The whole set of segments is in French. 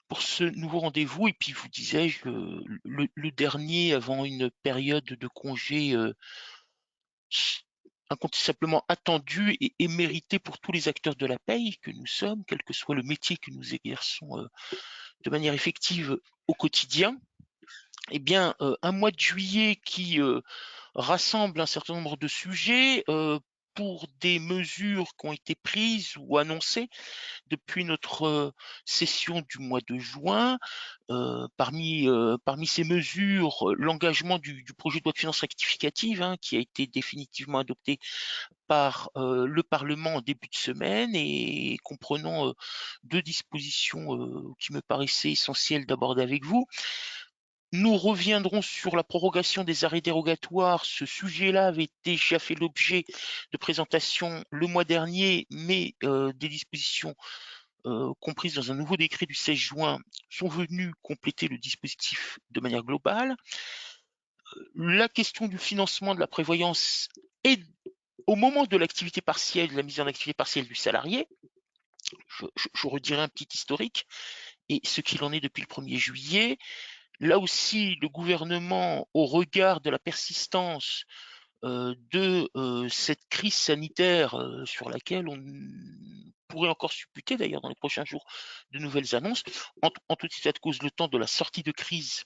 pour ce nouveau rendez-vous. Et puis, vous disais-je, le dernier avant une période de congé incontestablement attendue et méritée pour tous les acteurs de la paye que nous sommes, quel que soit le métier que nous exerçons de manière effective au quotidien. Eh bien, un mois de juillet qui rassemble un certain nombre de sujets pour des mesures qui ont été prises ou annoncées depuis notre session du mois de juin. Parmi ces mesures, l'engagement du projet de loi de finances rectificative, hein, qui a été définitivement adopté par le Parlement en début de semaine et comprenant deux dispositions qui me paraissaient essentielles d'aborder avec vous. Nous reviendrons sur la prorogation des arrêts dérogatoires. Ce sujet-là avait déjà fait l'objet de présentations le mois dernier, mais des dispositions comprises dans un nouveau décret du 16 juin sont venues compléter le dispositif de manière globale. La question du financement de la prévoyance est au moment de l'activité partielle, de la mise en activité partielle du salarié. Je redirai un petit historique et ce qu'il en est depuis le 1er juillet. Là aussi, le gouvernement, au regard de la persistance de cette crise sanitaire sur laquelle on pourrait encore supputer d'ailleurs dans les prochains jours de nouvelles annonces, en tout état de cause, le temps de la sortie de crise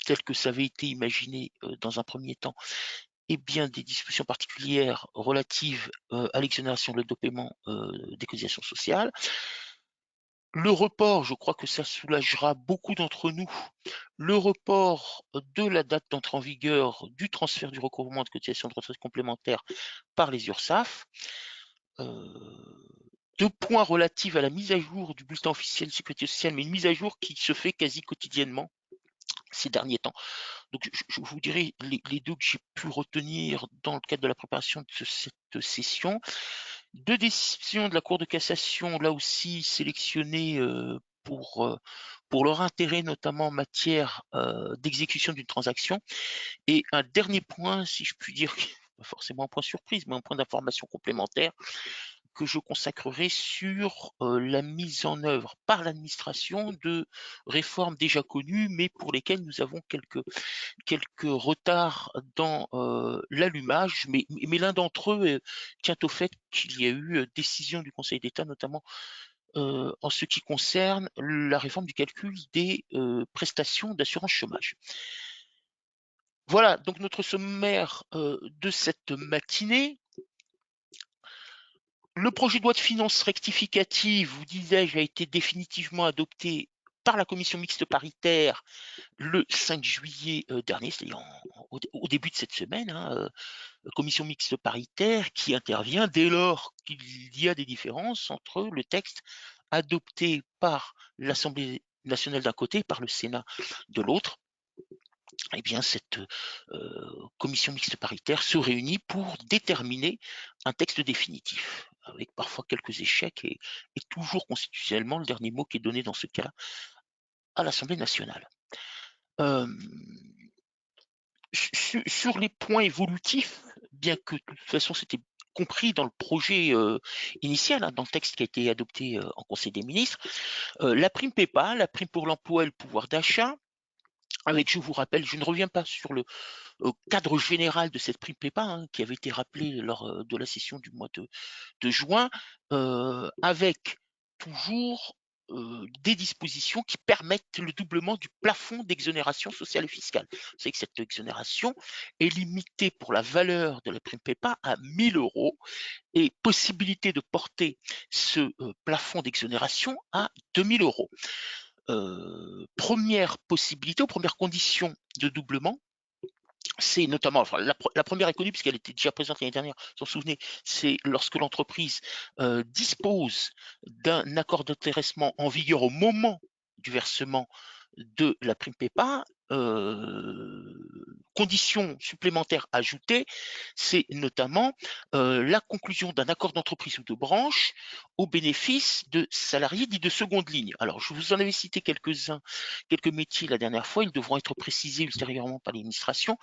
tel que ça avait été imaginé dans un premier temps, et bien des dispositions particulières relatives à l'exonération de l'aide au paiement des cotisations sociales. Le report, je crois que ça soulagera beaucoup d'entre nous, le report de la date d'entrée en vigueur du transfert du recouvrement de cotisations de retraite complémentaire par les URSSAF. Deux points relatifs à la mise à jour du bulletin officiel de sécurité sociale, mais une mise à jour qui se fait quasi quotidiennement ces derniers temps. Donc je vous dirai les deux que j'ai pu retenir dans le cadre de la préparation de cette session. Deux décisions de la Cour de cassation, là aussi sélectionnées pour leur intérêt, notamment en matière d'exécution d'une transaction. Et un dernier point, si je puis dire, pas forcément un point surprise, mais un point d'information complémentaire que je consacrerai sur la mise en œuvre par l'administration de réformes déjà connues, mais pour lesquelles nous avons quelques retards dans l'allumage. Mais l'un d'entre eux tient au fait qu'il y a eu décision du Conseil d'État, notamment en ce qui concerne la réforme du calcul des prestations d'assurance chômage. Voilà donc notre sommaire de cette matinée. Le projet de loi de finances rectificative, vous disais-je, a été définitivement adopté par la commission mixte paritaire le 5 juillet dernier, c'est-à-dire au début de cette semaine, hein, commission mixte paritaire qui intervient dès lors qu'il y a des différences entre le texte adopté par l'Assemblée nationale d'un côté et par le Sénat de l'autre. Eh bien, cette commission mixte paritaire se réunit pour déterminer un texte définitif, avec parfois quelques échecs et toujours constitutionnellement le dernier mot qui est donné dans ce cas à l'Assemblée nationale. Sur les points évolutifs, bien que de toute façon c'était compris dans le projet initial, hein, dans le texte qui a été adopté en Conseil des ministres, la prime PEPA, la prime pour l'emploi et le pouvoir d'achat, avec, je vous rappelle, je ne reviens pas sur le cadre général de cette prime PEPA, hein, qui avait été rappelé lors de la session du mois de juin, avec toujours des dispositions qui permettent le doublement du plafond d'exonération sociale et fiscale. Vous savez que cette exonération est limitée pour la valeur de la prime PEPA à 1 000 € et possibilité de porter ce plafond d'exonération à 2 000 €. Première possibilité ou première condition de doublement, c'est notamment, enfin, la première est connue puisqu'elle était déjà présente l'année dernière, vous vous souvenez, c'est lorsque l'entreprise dispose d'un accord d'intéressement en vigueur au moment du versement de la prime PEPA. Condition supplémentaire ajoutée, c'est notamment la conclusion d'un accord d'entreprise ou de branche au bénéfice de salariés dits de seconde ligne. Alors, je vous en avais cité quelques-uns, quelques métiers la dernière fois, ils devront être précisés ultérieurement par l'administration.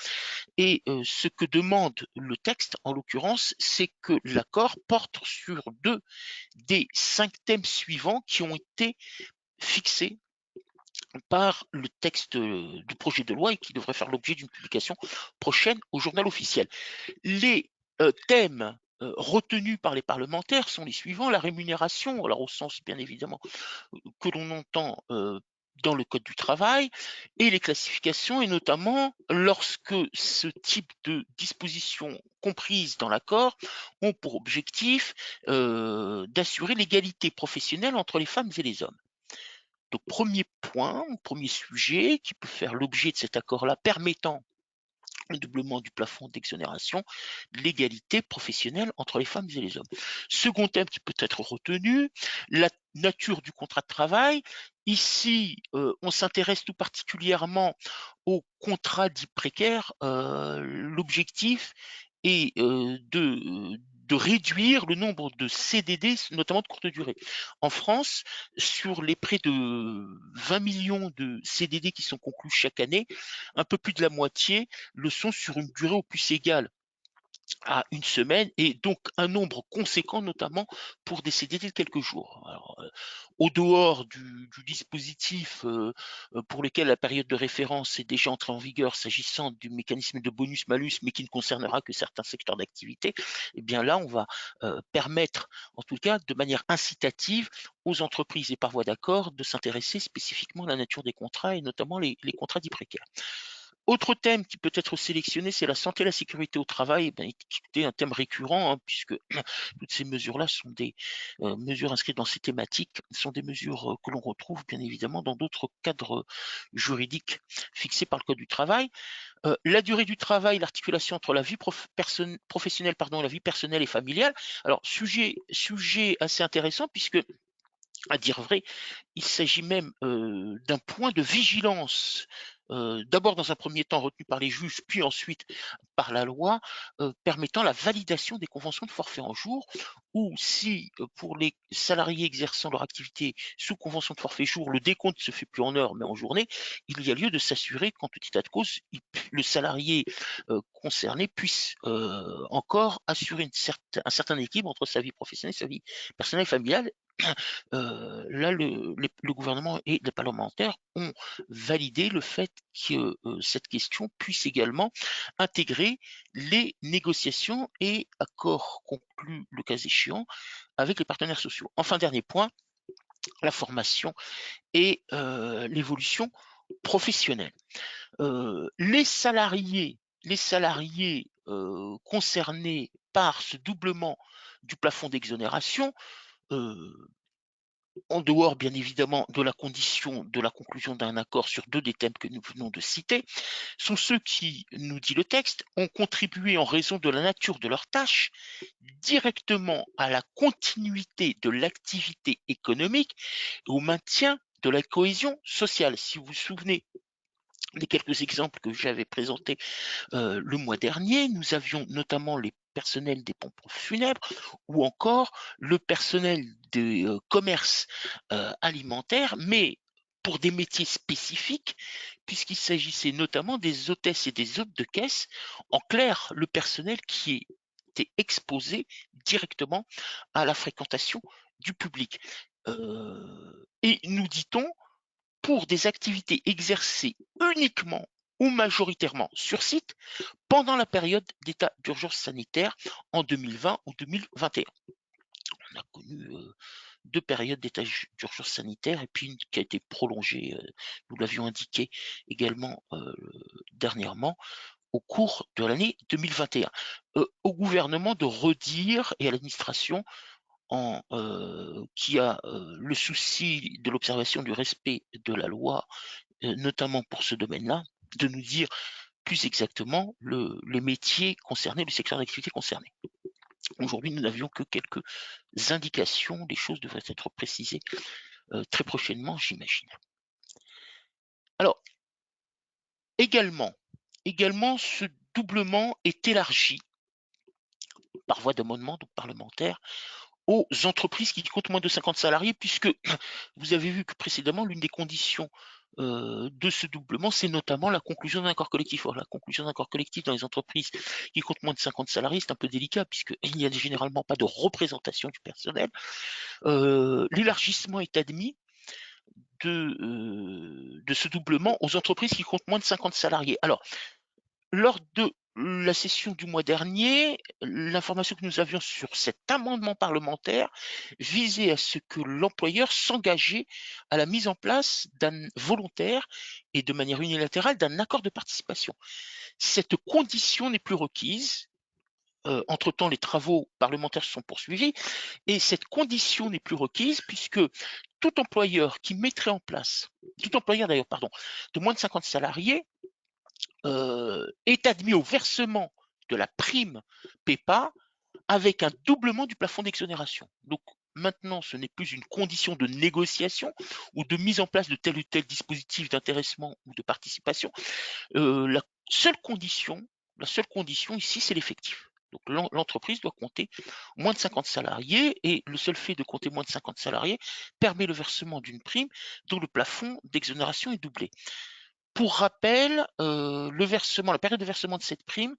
Et ce que demande le texte, en l'occurrence, c'est que l'accord porte sur 2 des 5 thèmes suivants qui ont été fixés par le texte du projet de loi et qui devrait faire l'objet d'une publication prochaine au journal officiel. Les thèmes retenus par les parlementaires sont les suivants: la rémunération, alors au sens bien évidemment que l'on entend dans le Code du travail, et les classifications, et notamment lorsque ce type de dispositions comprises dans l'accord ont pour objectif d'assurer l'égalité professionnelle entre les femmes et les hommes. Donc premier point, premier sujet qui peut faire l'objet de cet accord-là permettant le doublement du plafond d'exonération, l'égalité professionnelle entre les femmes et les hommes. Second thème qui peut être retenu, la nature du contrat de travail. Ici, on s'intéresse tout particulièrement au contrat dit précaire. L'objectif est de réduire le nombre de CDD, notamment de courte durée. En France, sur les près de 20 millions de CDD qui sont conclus chaque année, un peu plus de la moitié le sont sur une durée au plus égale à une semaine, et donc un nombre conséquent, notamment pour des CDD de quelques jours. Alors, au dehors du dispositif pour lequel la période de référence est déjà entrée en vigueur s'agissant du mécanisme de bonus-malus, mais qui ne concernera que certains secteurs d'activité, eh bien là, on va permettre, en tout cas de manière incitative, aux entreprises et par voie d'accord de s'intéresser spécifiquement à la nature des contrats, et notamment les contrats dits précaires. Autre thème qui peut être sélectionné, c'est la santé et la sécurité au travail. Qui est un thème récurrent, hein, puisque toutes ces mesures-là sont des mesures inscrites dans ces thématiques, sont des mesures que l'on retrouve bien évidemment dans d'autres cadres juridiques fixés par le Code du travail. La durée du travail, l'articulation entre la vie professionnelle et la vie personnelle et familiale. Alors, sujet assez intéressant, puisque, à dire vrai, il s'agit même d'un point de vigilance, d'abord dans un premier temps retenu par les juges, puis ensuite par la loi, permettant la validation des conventions de forfait en jour, ou si pour les salariés exerçant leur activité sous convention de forfait jour, le décompte ne se fait plus en heures mais en journée, il y a lieu de s'assurer qu'en tout état de cause, le salarié concerné puisse encore assurer un certain équilibre entre sa vie professionnelle et sa vie personnelle et familiale. Là, le gouvernement et les parlementaires ont validé le fait que cette question puisse également intégrer les négociations et accords conclus, le cas échéant, avec les partenaires sociaux. Enfin, dernier point, la formation et l'évolution professionnelle. Les salariés concernés par ce doublement du plafond d'exonération, en dehors bien évidemment de la condition de la conclusion d'un accord sur deux des thèmes que nous venons de citer, sont ceux qui, nous dit le texte, ont contribué en raison de la nature de leurs tâches directement à la continuité de l'activité économique et au maintien de la cohésion sociale. Si vous vous souvenez des quelques exemples que j'avais présentés le mois dernier, nous avions notamment les personnels des pompes funèbres, ou encore le personnel des commerces alimentaires, mais pour des métiers spécifiques, puisqu'il s'agissait notamment des hôtesses et des hôtes de caisse, en clair, le personnel qui était exposé directement à la fréquentation du public. Et nous dit-on, pour des activités exercées uniquement ou majoritairement sur site pendant la période d'état d'urgence sanitaire en 2020 ou 2021. On a connu deux périodes d'état d'urgence sanitaire, et puis une qui a été prolongée, nous l'avions indiqué également dernièrement, au cours de l'année 2021. Au gouvernement de redire, et à l'administration, qui a le souci de l'observation du respect de la loi, notamment pour ce domaine-là, de nous dire plus exactement les métiers concernés, le secteur d'activité concerné. Aujourd'hui, nous n'avions que quelques indications, les choses devraient être précisées très prochainement, j'imagine. Alors, également, ce doublement est élargi par voie d'amendement donc parlementaire aux entreprises qui comptent moins de 50 salariés, puisque vous avez vu que précédemment, l'une des conditions de ce doublement, c'est notamment la conclusion d'un accord collectif. Or, la conclusion d'un accord collectif dans les entreprises qui comptent moins de 50 salariés, c'est un peu délicat, puisqu'il n'y a généralement pas de représentation du personnel. L'élargissement est admis de ce doublement aux entreprises qui comptent moins de 50 salariés. Alors, lors de la session du mois dernier, l'information que nous avions sur cet amendement parlementaire visait à ce que l'employeur s'engageait à la mise en place d'un volontaire et de manière unilatérale d'un accord de participation. Cette condition n'est plus requise. Entre-temps, les travaux parlementaires se sont poursuivis et cette condition n'est plus requise puisque tout employeur qui mettrait en place, tout employeur d'ailleurs, pardon, de moins de 50 salariés est admis au versement de la prime PEPA avec un doublement du plafond d'exonération. Donc maintenant, ce n'est plus une condition de négociation ou de mise en place de tel ou tel dispositif d'intéressement ou de participation. La seule condition ici, c'est l'effectif. Donc l'entreprise doit compter moins de 50 salariés et le seul fait de compter moins de 50 salariés permet le versement d'une prime dont le plafond d'exonération est doublé. Pour rappel, la période de versement de cette prime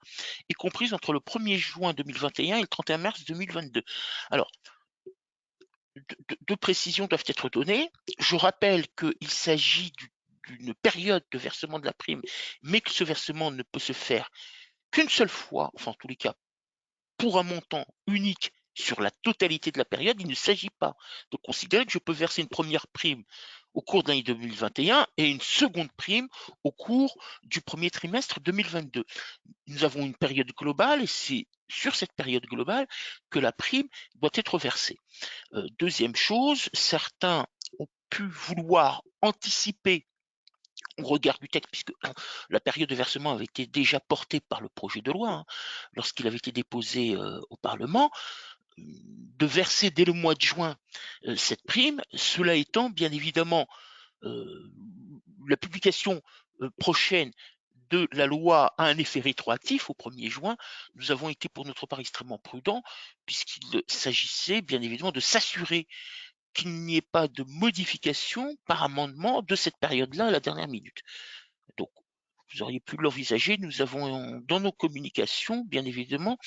est comprise entre le 1er juin 2021 et le 31 mars 2022. Alors, deux précisions doivent être données. Je rappelle qu'il s'agit d'une période de versement de la prime, mais que ce versement ne peut se faire qu'une seule fois, enfin en tous les cas, pour un montant unique sur la totalité de la période. Il ne s'agit pas de considérer que je peux verser une première prime au cours de l'année 2021 et une seconde prime au cours du premier trimestre 2022. Nous avons une période globale et c'est sur cette période globale que la prime doit être versée. Deuxième chose, certains ont pu vouloir anticiper au regard du texte, puisque la période de versement avait été déjà portée par le projet de loi lorsqu'il avait été déposé au Parlement, de verser dès le mois de juin cette prime, cela étant bien évidemment la publication prochaine de la loi a un effet rétroactif au 1er juin, nous avons été pour notre part extrêmement prudents, puisqu'il s'agissait bien évidemment de s'assurer qu'il n'y ait pas de modification par amendement de cette période-là à la dernière minute. Donc, vous auriez pu l'envisager, nous avons dans nos communications, bien évidemment,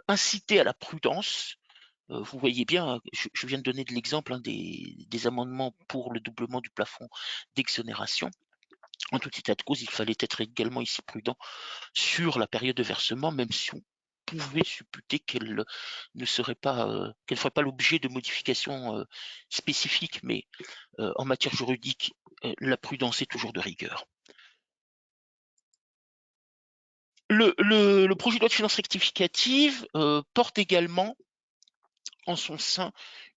incité à la prudence. Vous voyez bien, je viens de donner de l'exemple des amendements pour le doublement du plafond d'exonération. En tout état de cause, il fallait être également ici prudent sur la période de versement, même si on pouvait supputer qu'elle ne ferait pas l'objet de modifications spécifiques, mais en matière juridique, la prudence est toujours de rigueur. Le projet de loi de finances rectificative porte également en son sein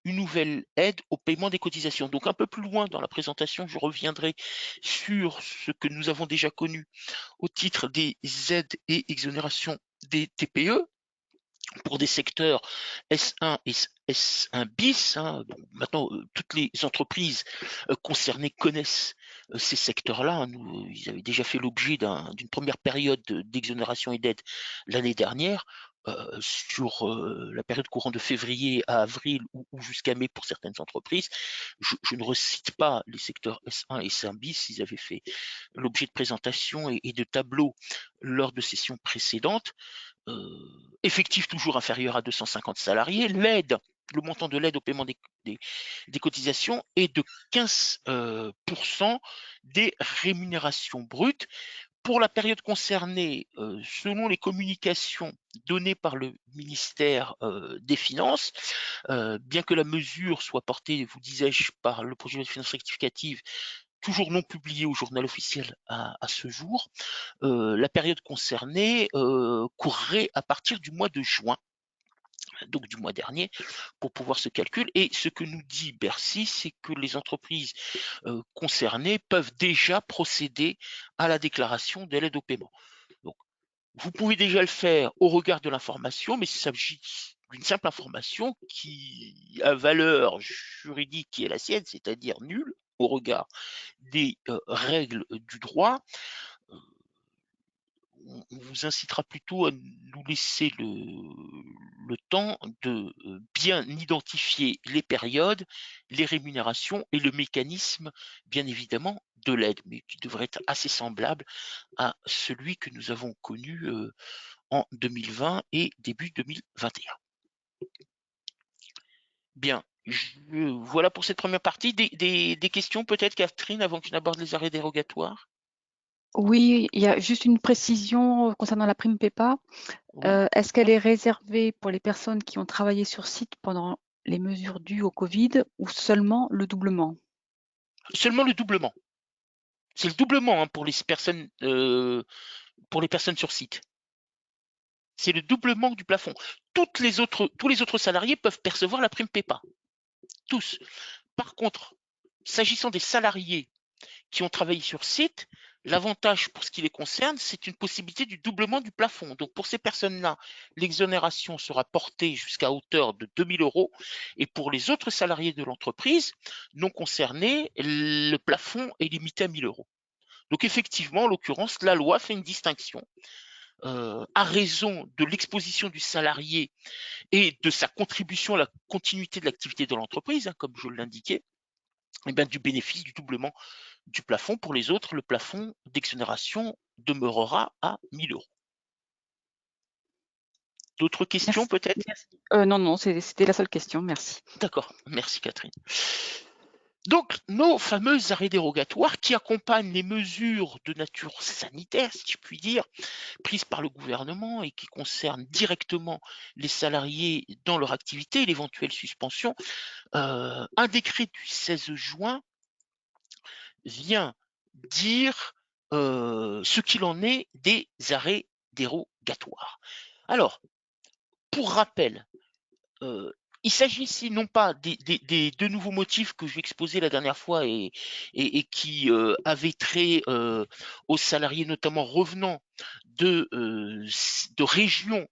une nouvelle aide au paiement des cotisations. Donc un peu plus loin dans la présentation, je reviendrai sur ce que nous avons déjà connu au titre des aides et exonérations des TPE pour des secteurs S1 et S1 bis. Bon, maintenant, toutes les entreprises concernées connaissent ces secteurs-là. Ils avaient déjà fait l'objet d'une première période d'exonération et d'aide l'année dernière. Sur la période courant de février à avril ou jusqu'à mai pour certaines entreprises. Je ne recite pas les secteurs S1 et S1 bis, ils avaient fait l'objet de présentations et de tableaux lors de sessions précédentes. Effectif toujours inférieur à 250 salariés. Le montant de l'aide au paiement des cotisations est de 15% des rémunérations brutes. Pour la période concernée, selon les communications données par le ministère des Finances, bien que la mesure soit portée, vous disais-je, par le projet de loi de finances rectificative, toujours non publié au journal officiel à ce jour, la période concernée courrait à partir du mois de juin, donc du mois dernier, pour pouvoir se calculer. Et ce que nous dit Bercy, c'est que les entreprises concernées peuvent déjà procéder à la déclaration de l'aide au paiement. Donc, vous pouvez déjà le faire au regard de l'information, mais il s'agit d'une simple information qui a valeur juridique qui est la sienne, c'est-à-dire nulle au regard des règles du droit. On vous incitera plutôt à nous laisser le temps de bien identifier les périodes, les rémunérations et le mécanisme, bien évidemment, de l'aide, mais qui devrait être assez semblable à celui que nous avons connu en 2020 et début 2021. Bien, Voilà pour cette première partie. Des questions peut-être, Catherine, avant que je n'aborde les arrêts dérogatoires? Oui, il y a juste une précision concernant la prime PEPA. Oui. Est-ce qu'elle est réservée pour les personnes qui ont travaillé sur site pendant les mesures dues au Covid ou seulement le doublement? Seulement le doublement. C'est le doublement, hein, pour les personnes sur site. C'est le doublement du plafond. Tous les autres salariés peuvent percevoir la prime PEPA. Tous. Par contre, s'agissant des salariés qui ont travaillé sur site, l'avantage pour ce qui les concerne, c'est une possibilité du doublement du plafond. Donc pour ces personnes-là, l'exonération sera portée jusqu'à hauteur de 2 000 euros. Et pour les autres salariés de l'entreprise non concernés, le plafond est limité à 1 000 euros. Donc effectivement, en l'occurrence, la loi fait une distinction à raison de l'exposition du salarié et de sa contribution à la continuité de l'activité de l'entreprise, hein, comme je l'indiquais, et bien, du bénéfice du doublement du plafond. Pour les autres, le plafond d'exonération demeurera à 1 000 euros. D'autres questions Merci. peut-être? Merci. Non, non, c'était la seule question. Merci. D'accord, merci Catherine. Donc, nos fameux arrêts dérogatoires qui accompagnent les mesures de nature sanitaire, si je puis dire, prises par le gouvernement et qui concernent directement les salariés dans leur activité et l'éventuelle suspension. Un décret du 16 juin vient dire ce qu'il en est des arrêts dérogatoires. Alors, pour rappel, euh, il s'agit ici non pas des deux nouveaux motifs que j'ai exposés la dernière fois et qui avaient trait aux salariés notamment revenant de régions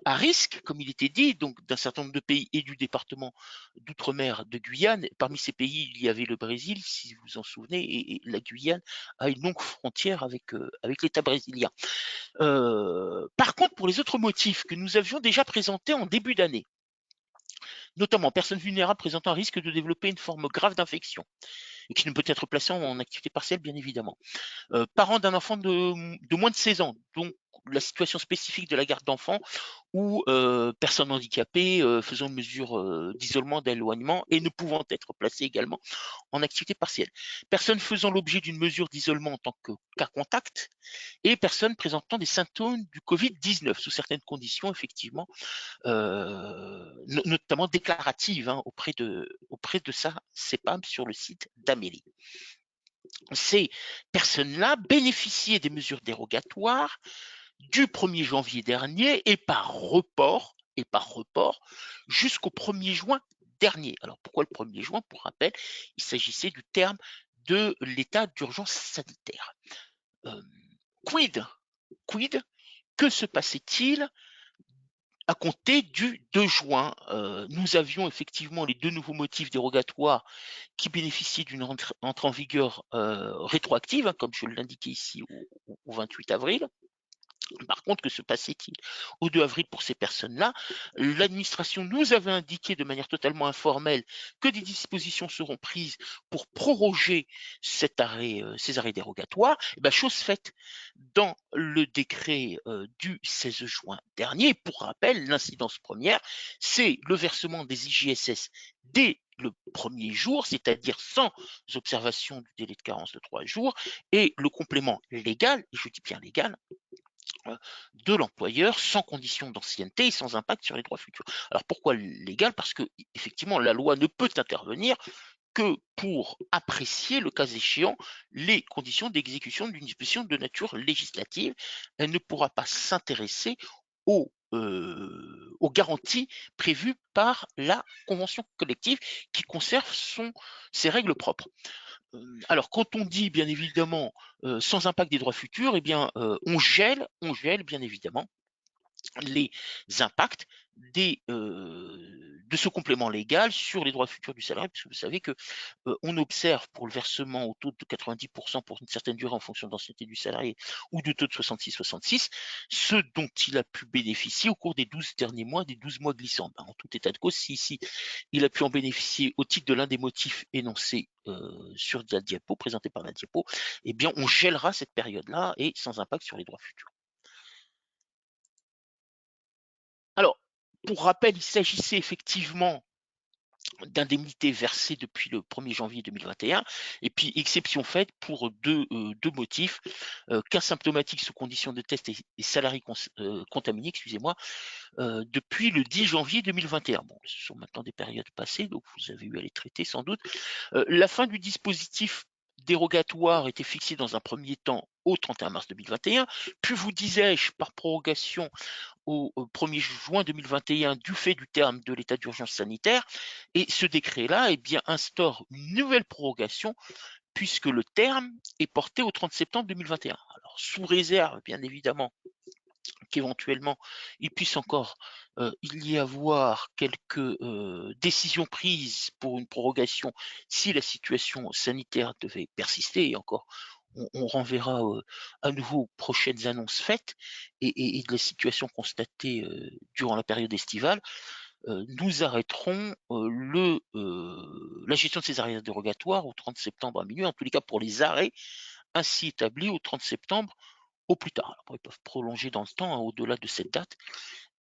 à risque, comme il était dit, donc d'un certain nombre de pays et du département d'outre-mer de Guyane. Parmi ces pays, il y avait le Brésil, si vous vous en souvenez, et la Guyane a une longue frontière avec l'État brésilien. Par contre, pour les autres motifs que nous avions déjà présentés en début d'année, notamment personnes vulnérables présentant un risque de développer une forme grave d'infection et qui ne peut être placée en activité partielle, bien évidemment. Parents d'un enfant de moins de 16 ans, donc la situation spécifique de la garde d'enfants ou personnes handicapées faisant une mesure d'isolement, d'éloignement et ne pouvant être placées également en activité partielle. Personnes faisant l'objet d'une mesure d'isolement en tant que cas contact et personnes présentant des symptômes du Covid-19 sous certaines conditions, effectivement, notamment déclarative, hein, auprès de sa CEPAM sur le site d'Amélie. Ces personnes-là bénéficiaient des mesures dérogatoires du 1er janvier dernier et par report jusqu'au 1er juin dernier. Alors pourquoi le 1er juin? Pour rappel, il s'agissait du terme de l'état d'urgence sanitaire. Euh, quid? Quid? Que se passait-il à compter du 2 juin? Nous avions effectivement les deux nouveaux motifs dérogatoires qui bénéficiaient d'une entrée en vigueur rétroactive, hein, comme je l'indiquais ici au 28 avril. Par contre, que se passait-il au 2 avril pour ces personnes-là? L'administration nous avait indiqué de manière totalement informelle que des dispositions seront prises pour proroger ces arrêts dérogatoires. Et bien, chose faite dans le décret du 16 juin dernier. Pour rappel, l'incidence première, c'est le versement des IJSS dès le premier jour, c'est-à-dire sans observation du délai de carence de 3 jours, et le complément légal, et je dis bien légal, de l'employeur sans condition d'ancienneté et sans impact sur les droits futurs. Alors pourquoi légal? Parce que effectivement la loi ne peut intervenir que pour apprécier, le cas échéant, les conditions d'exécution d'une disposition de nature législative. Elle ne pourra pas s'intéresser aux garanties prévues par la convention collective qui conserve ses règles propres. Alors, quand on dit bien évidemment sans impact des droits futurs, eh bien, on gèle bien évidemment les impacts de ce complément légal sur les droits futurs du salarié, puisque vous savez que on observe pour le versement au taux de 90% pour une certaine durée en fonction de l'ancienneté du salarié ou de taux de 66-66, ce dont il a pu bénéficier au cours des 12 derniers mois, des 12 mois glissants. En tout état de cause, si ici il a pu en bénéficier au titre de l'un des motifs énoncés sur la diapo, présenté par la diapo, eh bien on gèlera cette période-là et sans impact sur les droits futurs. Alors, pour rappel, il s'agissait effectivement d'indemnités versées depuis le 1er janvier 2021, et puis exception faite pour deux motifs, cas symptomatiques sous condition de test et salariés contaminés, excusez-moi, depuis le 10 janvier 2021. Bon, ce sont maintenant des périodes passées, donc vous avez eu à les traiter sans doute. La fin du dispositif dérogatoire était fixée dans un premier temps au 31 mars 2021, puis vous disais-je, par prorogation au 1er juin 2021 du fait du terme de l'état d'urgence sanitaire, et ce décret-là eh bien, instaure une nouvelle prorogation puisque le terme est porté au 30 septembre 2021. Alors, sous réserve, bien évidemment, qu'éventuellement il puisse encore il y avoir quelques décisions prises pour une prorogation si la situation sanitaire devait persister, et encore on renverra à nouveau aux prochaines annonces faites et de la situation constatée durant la période estivale. Nous arrêterons la gestion de ces arrêts dérogatoires au 30 septembre à minuit, en tous les cas pour les arrêts ainsi établis au 30 septembre au plus tard. Alors, ils peuvent prolonger dans le temps, hein, au-delà de cette date,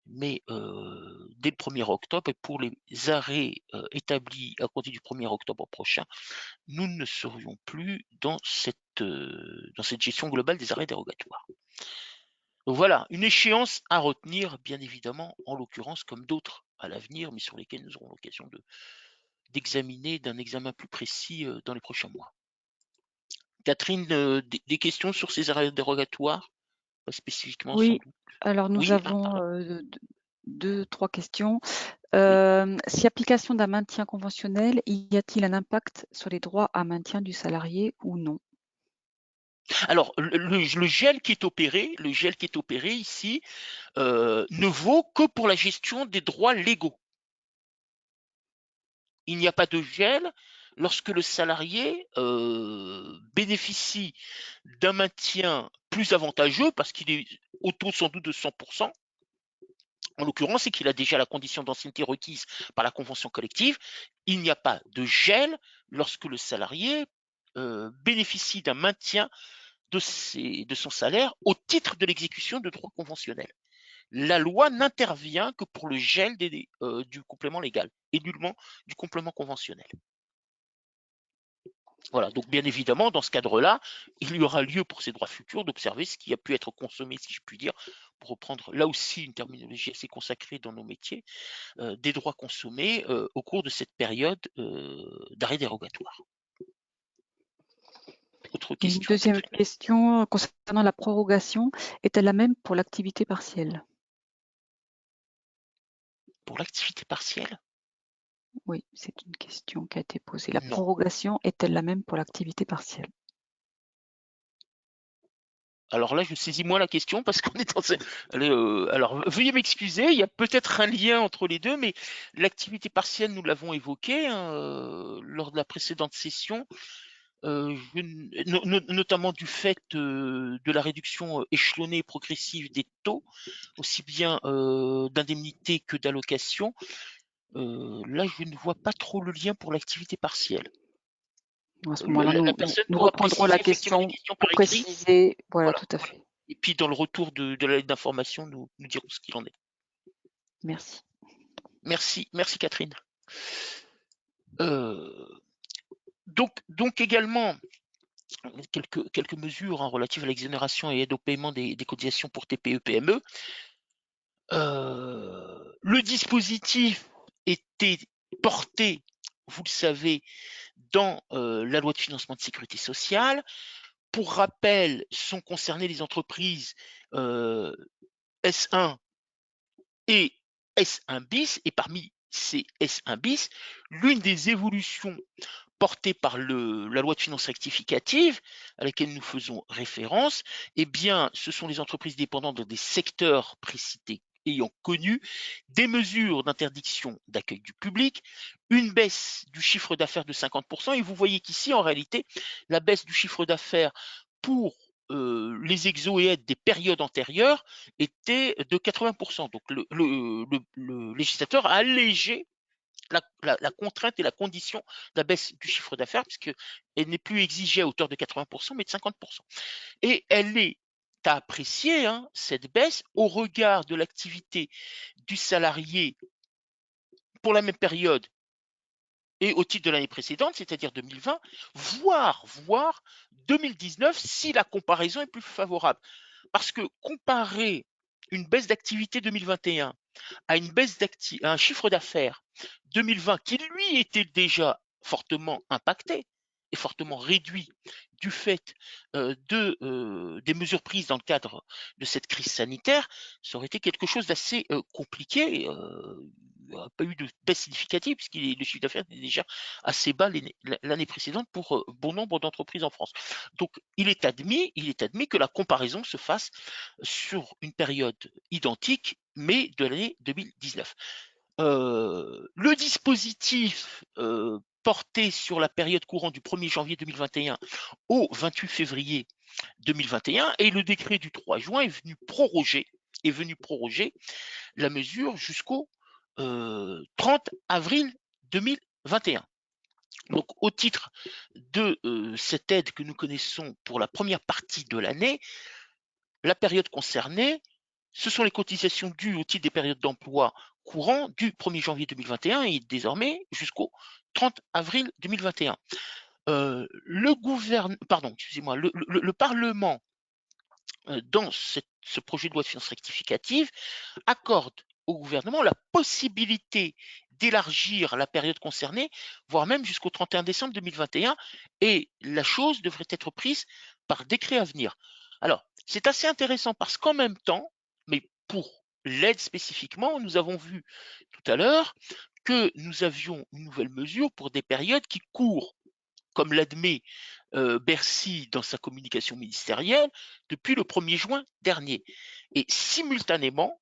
mais dès le 1er octobre, et pour les arrêts établis à compter du 1er octobre prochain, nous ne serions plus dans cette gestion globale des arrêts dérogatoires. Donc voilà, une échéance à retenir, bien évidemment, en l'occurrence, comme d'autres à l'avenir, mais sur lesquelles nous aurons l'occasion d'examiner d'un examen plus précis dans les prochains mois. Catherine, des questions sur ces arrêts dérogatoires? Pas spécifiquement, sans Oui, doute. alors nous Oui, avons pardon. 2-3 questions. Oui. Si application d'un maintien conventionnel, y a-t-il un impact sur les droits à maintien du salarié ou non? Alors, le gel qui est opéré, ici, ne vaut que pour la gestion des droits légaux. Il n'y a pas de gel lorsque le salarié bénéficie d'un maintien plus avantageux, parce qu'il est au taux sans doute de 100%, en l'occurrence, c'est qu'il a déjà la condition d'ancienneté requise par la convention collective. Il n'y a pas de gel lorsque le salarié bénéficie d'un maintien de son salaire au titre de l'exécution de droits conventionnels. La loi n'intervient que pour le gel du complément légal et nullement du complément conventionnel. Voilà, donc bien évidemment, dans ce cadre-là, il y aura lieu pour ces droits futurs d'observer ce qui a pu être consommé, si je puis dire, pour reprendre là aussi une terminologie assez consacrée dans nos métiers, des droits consommés au cours de cette période d'arrêt dérogatoire. Autre Et une question, deuxième Catherine? question concernant la prorogation, est-elle la même pour l'activité partielle? Pour l'activité partielle? Oui, c'est une question qui a été posée. La Non. prorogation est-elle la même pour l'activité partielle? Alors là, je saisis moins la question parce qu'on est alors, veuillez m'excuser, il y a peut-être un lien entre les deux, mais l'activité partielle, nous l'avons évoqué hein, lors de la précédente session, notamment du fait de la réduction échelonnée et progressive des taux, aussi bien d'indemnité que d'allocation. Là, je ne vois pas trop le lien pour l'activité partielle. À ce moment-là, La nous, nous, personne nous pourra reprendrons préciser la effectivement les question questions pour par écrit. préciser. Voilà, Voilà, tout à voilà. fait. Et puis dans le retour de la lettre d'information, nous dirons ce qu'il en est. Merci. Merci Catherine. Euh, donc également, quelques mesures hein, relatives à l'exonération et aide au paiement des cotisations pour TPE-PME. Le dispositif était porté, vous le savez, dans la loi de financement de sécurité sociale. Pour rappel, sont concernées les entreprises S1 et S1 bis, et parmi ces S1 bis, l'une des évolutions portées par la loi de finances rectificative à laquelle nous faisons référence, eh bien, ce sont les entreprises dépendantes dans des secteurs précités ayant connu des mesures d'interdiction d'accueil du public, une baisse du chiffre d'affaires de 50%, et vous voyez qu'ici, en réalité, la baisse du chiffre d'affaires pour les exos et aides des périodes antérieures était de 80%. Donc le législateur a allégé la contrainte et la condition de la baisse du chiffre d'affaires, puisqu'elle n'est plus exigée à hauteur de 80%, mais de 50%. Et elle est à apprécier, hein, cette baisse, au regard de l'activité du salarié pour la même période et au titre de l'année précédente, c'est-à-dire 2020, voire 2019 si la comparaison est plus favorable. Parce que comparer une baisse d'activité 2021 à un chiffre d'affaires 2020 qui lui était déjà fortement impacté et fortement réduit du fait des mesures prises dans le cadre de cette crise sanitaire, ça aurait été quelque chose d'assez compliqué. Il n'y a pas eu de baisse significative puisque le chiffre d'affaires était déjà assez bas l'année précédente pour bon nombre d'entreprises en France. Donc il est admis que la comparaison se fasse sur une période identique, mais de l'année 2019. Le dispositif porté sur la période courant du 1er janvier 2021 au 28 février 2021 et le décret du 3 juin est venu proroger la mesure jusqu'au 30 avril 2021. Donc, au titre de cette aide que nous connaissons pour la première partie de l'année, la période concernée, ce sont les cotisations dues au titre des périodes d'emploi courant du 1er janvier 2021 et désormais jusqu'au 30 avril 2021. Le Parlement, dans ce projet de loi de finances rectificative, accorde au gouvernement la possibilité d'élargir la période concernée, voire même jusqu'au 31 décembre 2021, et la chose devrait être prise par décret à venir. Alors, c'est assez intéressant parce qu'en même temps, mais pour l'aide spécifiquement, nous avons vu tout à l'heure que nous avions une nouvelle mesure pour des périodes qui courent, comme l'admet Bercy dans sa communication ministérielle, depuis le 1er juin dernier. Et simultanément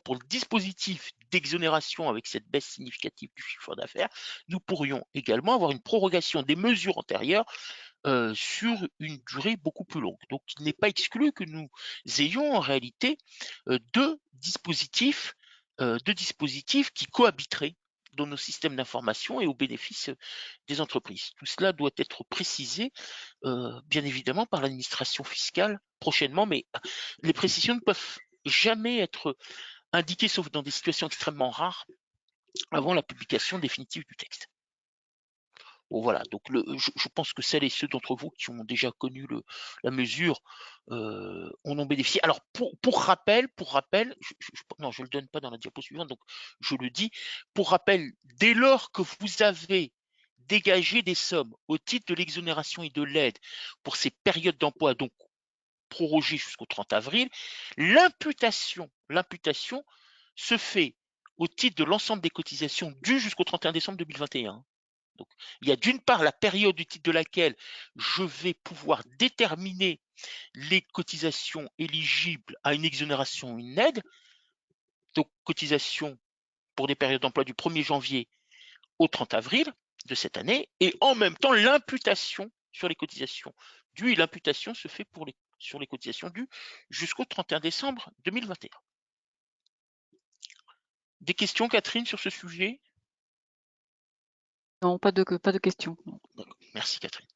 pour le dispositif d'exonération avec cette baisse significative du chiffre d'affaires, nous pourrions également avoir une prorogation des mesures antérieures sur une durée beaucoup plus longue. Donc il n'est pas exclu que nous ayons en réalité deux dispositifs qui cohabiteraient dans nos systèmes d'information et au bénéfice des entreprises. Tout cela doit être précisé, bien évidemment, par l'administration fiscale prochainement, mais les précisions ne peuvent jamais être indiquées, sauf dans des situations extrêmement rares, avant la publication définitive du texte. Bon, voilà, donc je pense que celles et ceux d'entre vous qui ont déjà connu la mesure en ont bénéficié. Alors, pour rappel, non, je ne le donne pas dans la diapo suivante, donc je le dis. Pour rappel, dès lors que vous avez dégagé des sommes au titre de l'exonération et de l'aide pour ces périodes d'emploi, donc prorogées jusqu'au 30 avril, l'imputation se fait au titre de l'ensemble des cotisations dues jusqu'au 31 décembre 2021. Donc, il y a d'une part la période du titre de laquelle je vais pouvoir déterminer les cotisations éligibles à une exonération ou une aide, donc cotisations pour des périodes d'emploi du 1er janvier au 30 avril de cette année, et en même temps l'imputation sur les cotisations dues, et l'imputation se fait sur les cotisations dues jusqu'au 31 décembre 2021. Des questions, Catherine, sur ce sujet? Non, pas de questions. Merci, Catherine.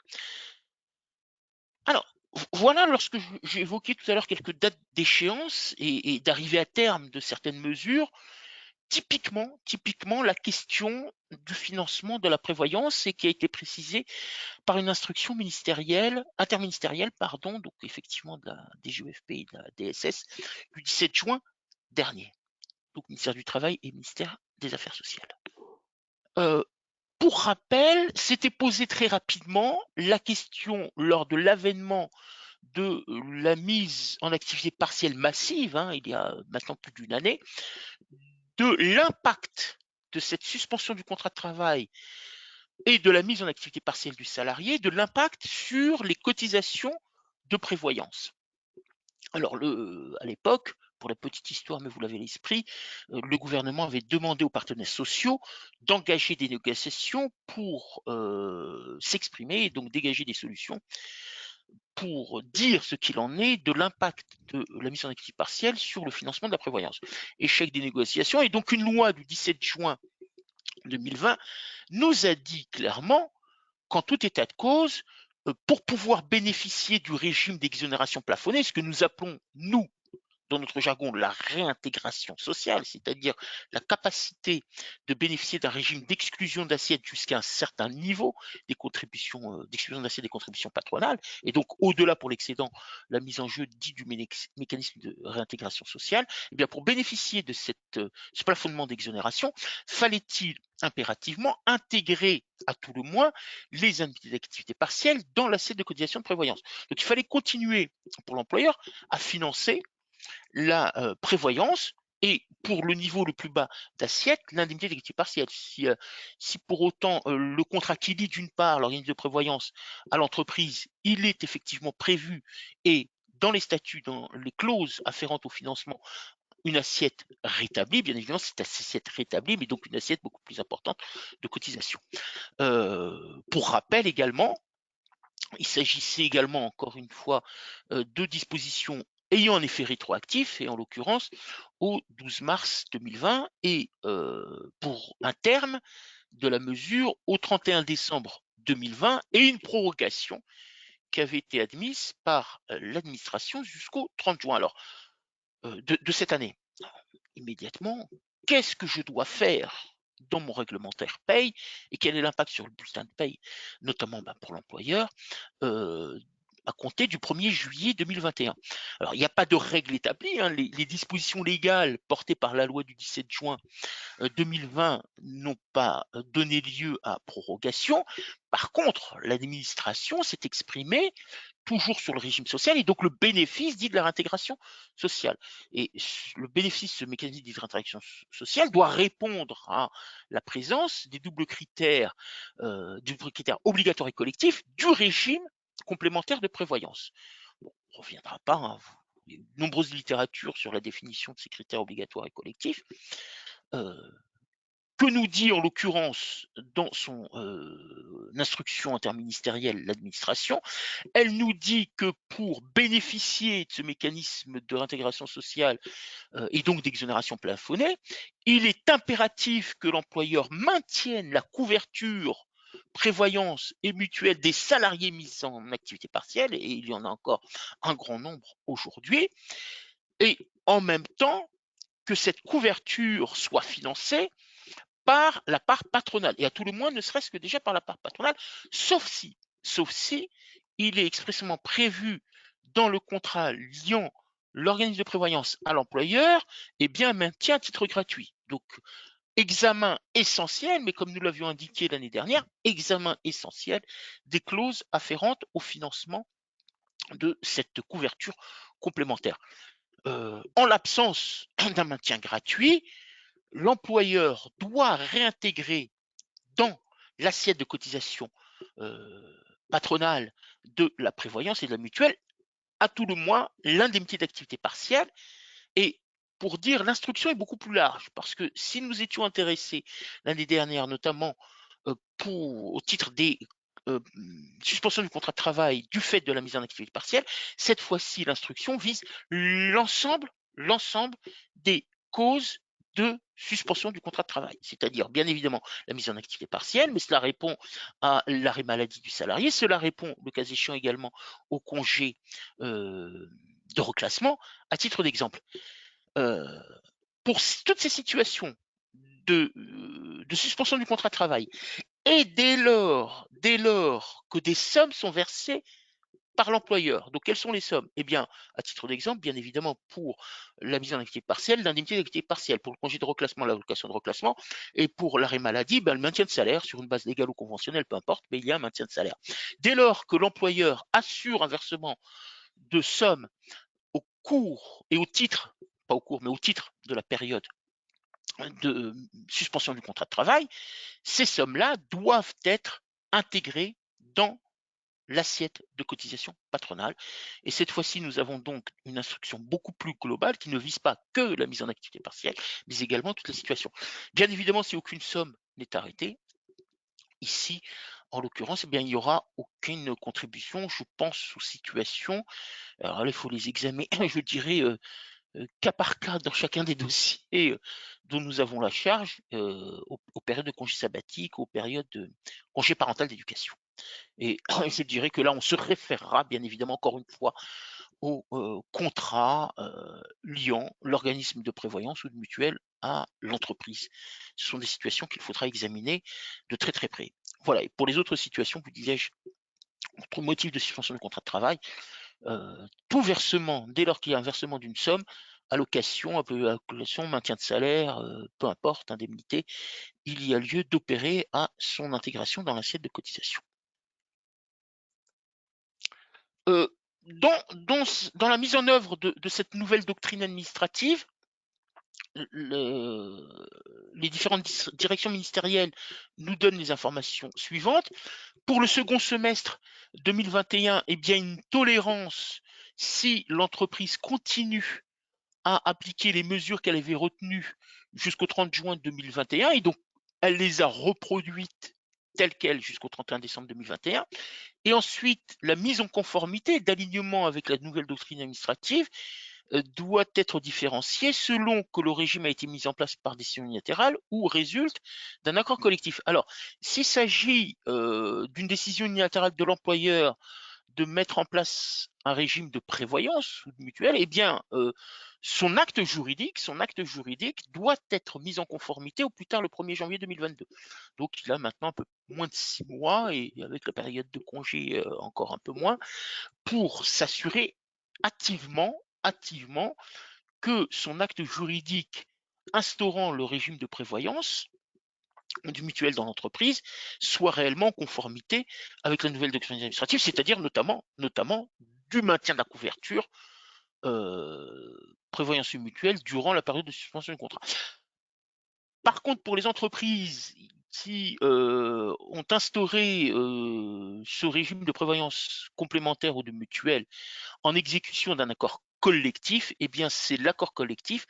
Alors, voilà, lorsque j'ai évoqué tout à l'heure quelques dates d'échéance et d'arrivée à terme de certaines mesures, typiquement, la question du financement de la prévoyance et qui a été précisée par une instruction interministérielle, donc effectivement de la DGEFP et de la DSS du 17 juin dernier, donc ministère du Travail et ministère des Affaires sociales. Pour rappel, s'était posée très rapidement la question lors de l'avènement de la mise en activité partielle massive, il y a maintenant plus d'une année, de l'impact de cette suspension du contrat de travail et de la mise en activité partielle du salarié, de l'impact sur les cotisations de prévoyance. Alors, à l'époque, pour la petite histoire, mais vous l'avez à l'esprit, le gouvernement avait demandé aux partenaires sociaux d'engager des négociations pour s'exprimer et donc dégager des solutions pour dire ce qu'il en est de l'impact de la mise en activité partielle sur le financement de la prévoyance. Échec des négociations, et donc une loi du 17 juin 2020 nous a dit clairement qu'en tout état de cause, pour pouvoir bénéficier du régime d'exonération plafonnée, ce que nous appelons, nous, dans notre jargon, la réintégration sociale, c'est-à-dire la capacité de bénéficier d'un régime d'exclusion d'assiette jusqu'à un certain niveau des contributions, d'exclusion d'assiette des contributions patronales, et donc au-delà pour l'excédent, la mise en jeu dit du mécanisme de réintégration sociale, eh bien pour bénéficier de ce plafonnement d'exonération, fallait-il impérativement intégrer à tout le moins les indemnités d'activité partielle dans l'assiette de cotisation de prévoyance. Donc il fallait continuer pour l'employeur à financer la prévoyance et pour le niveau le plus bas d'assiette, l'indemnité d'activité partielle. Si pour autant le contrat qui lie d'une part l'organisme de prévoyance à l'entreprise, il est effectivement prévu et dans les statuts, dans les clauses afférentes au financement, une assiette rétablie, bien évidemment, cette assiette rétablie, mais donc une assiette beaucoup plus importante de cotisation. Pour rappel également, il s'agissait également, encore une fois, de dispositions ayant un effet rétroactif, et en l'occurrence au 12 mars 2020, et pour un terme de la mesure au 31 décembre 2020, et une prorogation qui avait été admise par l'administration jusqu'au 30 juin de cette année. Immédiatement, qu'est-ce que je dois faire dans mon réglementaire paye et quel est l'impact sur le bulletin de paye, notamment pour l'employeur, à compter du 1er juillet 2021. Alors, il n'y a pas de règle établie, hein, les dispositions légales portées par la loi du 17 juin 2020 n'ont pas donné lieu à prorogation. Par contre, l'administration s'est exprimée toujours sur le régime social et donc le bénéfice dit de la réintégration sociale. Et le bénéfice de ce mécanisme de réintégration sociale doit répondre à la présence des doubles critères obligatoires et collectifs du régime complémentaire de prévoyance. Bon, on ne reviendra pas, hein, il y a de nombreuses littératures sur la définition de ces critères obligatoires et collectifs. Que nous dit en l'occurrence dans son instruction interministérielle l'administration? Elle nous dit que pour bénéficier de ce mécanisme de réintégration sociale et donc d'exonération plafonnée, il est impératif que l'employeur maintienne la couverture prévoyance et mutuelle des salariés mis en activité partielle, et il y en a encore un grand nombre aujourd'hui, et en même temps que cette couverture soit financée par la part patronale, et à tout le moins ne serait-ce que déjà par la part patronale, sauf si il est expressément prévu dans le contrat liant l'organisme de prévoyance à l'employeur, et bien un maintien à titre gratuit. Donc, examen essentiel, mais comme nous l'avions indiqué l'année dernière, examen essentiel des clauses afférentes au financement de cette couverture complémentaire. En l'absence d'un maintien gratuit, l'employeur doit réintégrer dans l'assiette de cotisation patronale de la prévoyance et de la mutuelle, à tout le moins, l'indemnité d'activité partielle. Et pour dire, l'instruction est beaucoup plus large, parce que si nous étions intéressés l'année dernière, notamment au titre des suspensions du contrat de travail du fait de la mise en activité partielle, cette fois-ci, l'instruction vise l'ensemble des causes de suspension du contrat de travail, c'est-à-dire bien évidemment la mise en activité partielle, mais cela répond à l'arrêt maladie du salarié, cela répond, le cas échéant également, au congé de reclassement. À titre d'exemple, pour toutes ces situations de suspension du contrat de travail, et dès lors que des sommes sont versées par l'employeur. Donc, quelles sont les sommes? Eh bien, à titre d'exemple, bien évidemment, pour la mise en activité partielle, l'indemnité d'activité partielle, pour le congé de reclassement, l'allocation de reclassement, et pour l'arrêt maladie, le maintien de salaire sur une base légale ou conventionnelle, peu importe, mais il y a un maintien de salaire. Dès lors que l'employeur assure un versement de sommes au cours et au titre, pas au cours, mais au titre de la période de suspension du contrat de travail, ces sommes-là doivent être intégrées dans l'assiette de cotisation patronale. Et cette fois-ci, nous avons donc une instruction beaucoup plus globale qui ne vise pas que la mise en activité partielle, mais également toutes les situations. Bien évidemment, si aucune somme n'est arrêtée, ici, en l'occurrence, eh bien, il n'y aura aucune contribution, je pense, aux situations. Alors là, il faut les examiner, je dirais, cas par cas dans chacun des dossiers dont nous avons la charge, aux périodes de congé sabbatique, aux périodes de congé parental d'éducation. Et je dirais que là, on se référera bien évidemment encore une fois au contrat liant l'organisme de prévoyance ou de mutuelle à l'entreprise. Ce sont des situations qu'il faudra examiner de très très près. Voilà, et pour les autres situations, vous disais-je, pour motif de suspension du contrat de travail, tout versement, dès lors qu'il y a un versement d'une somme, allocation, allocation, maintien de salaire, peu importe, indemnité, il y a lieu d'opérer à son intégration dans l'assiette de cotisation. Euh, dans la mise en œuvre de cette nouvelle doctrine administrative, les différentes directions ministérielles nous donnent les informations suivantes. Pour le second semestre 2021, eh bien, une tolérance si l'entreprise continue à appliquer les mesures qu'elle avait retenues jusqu'au 30 juin 2021 et donc elle les a reproduites telles quelles jusqu'au 31 décembre 2021. Et ensuite, la mise en conformité d'alignement avec la nouvelle doctrine administrative doit être différenciée selon que le régime a été mis en place par décision unilatérale ou résulte d'un accord collectif. Alors, s'il s'agit d'une décision unilatérale de l'employeur de mettre en place un régime de prévoyance ou de mutuelle, eh bien, son acte juridique doit être mis en conformité au plus tard le 1er janvier 2022. Donc, il a maintenant un peu moins de 6 mois et avec la période de congé encore un peu moins pour s'assurer activement que son acte juridique instaurant le régime de prévoyance du mutuel dans l'entreprise soit réellement en conformité avec la nouvelle doctrine administrative, c'est-à-dire notamment du maintien de la couverture prévoyance mutuelle durant la période de suspension du contrat. Par contre, pour les entreprises qui ont instauré ce régime de prévoyance complémentaire ou de mutuelle en exécution d'un accord collectif, eh bien c'est l'accord collectif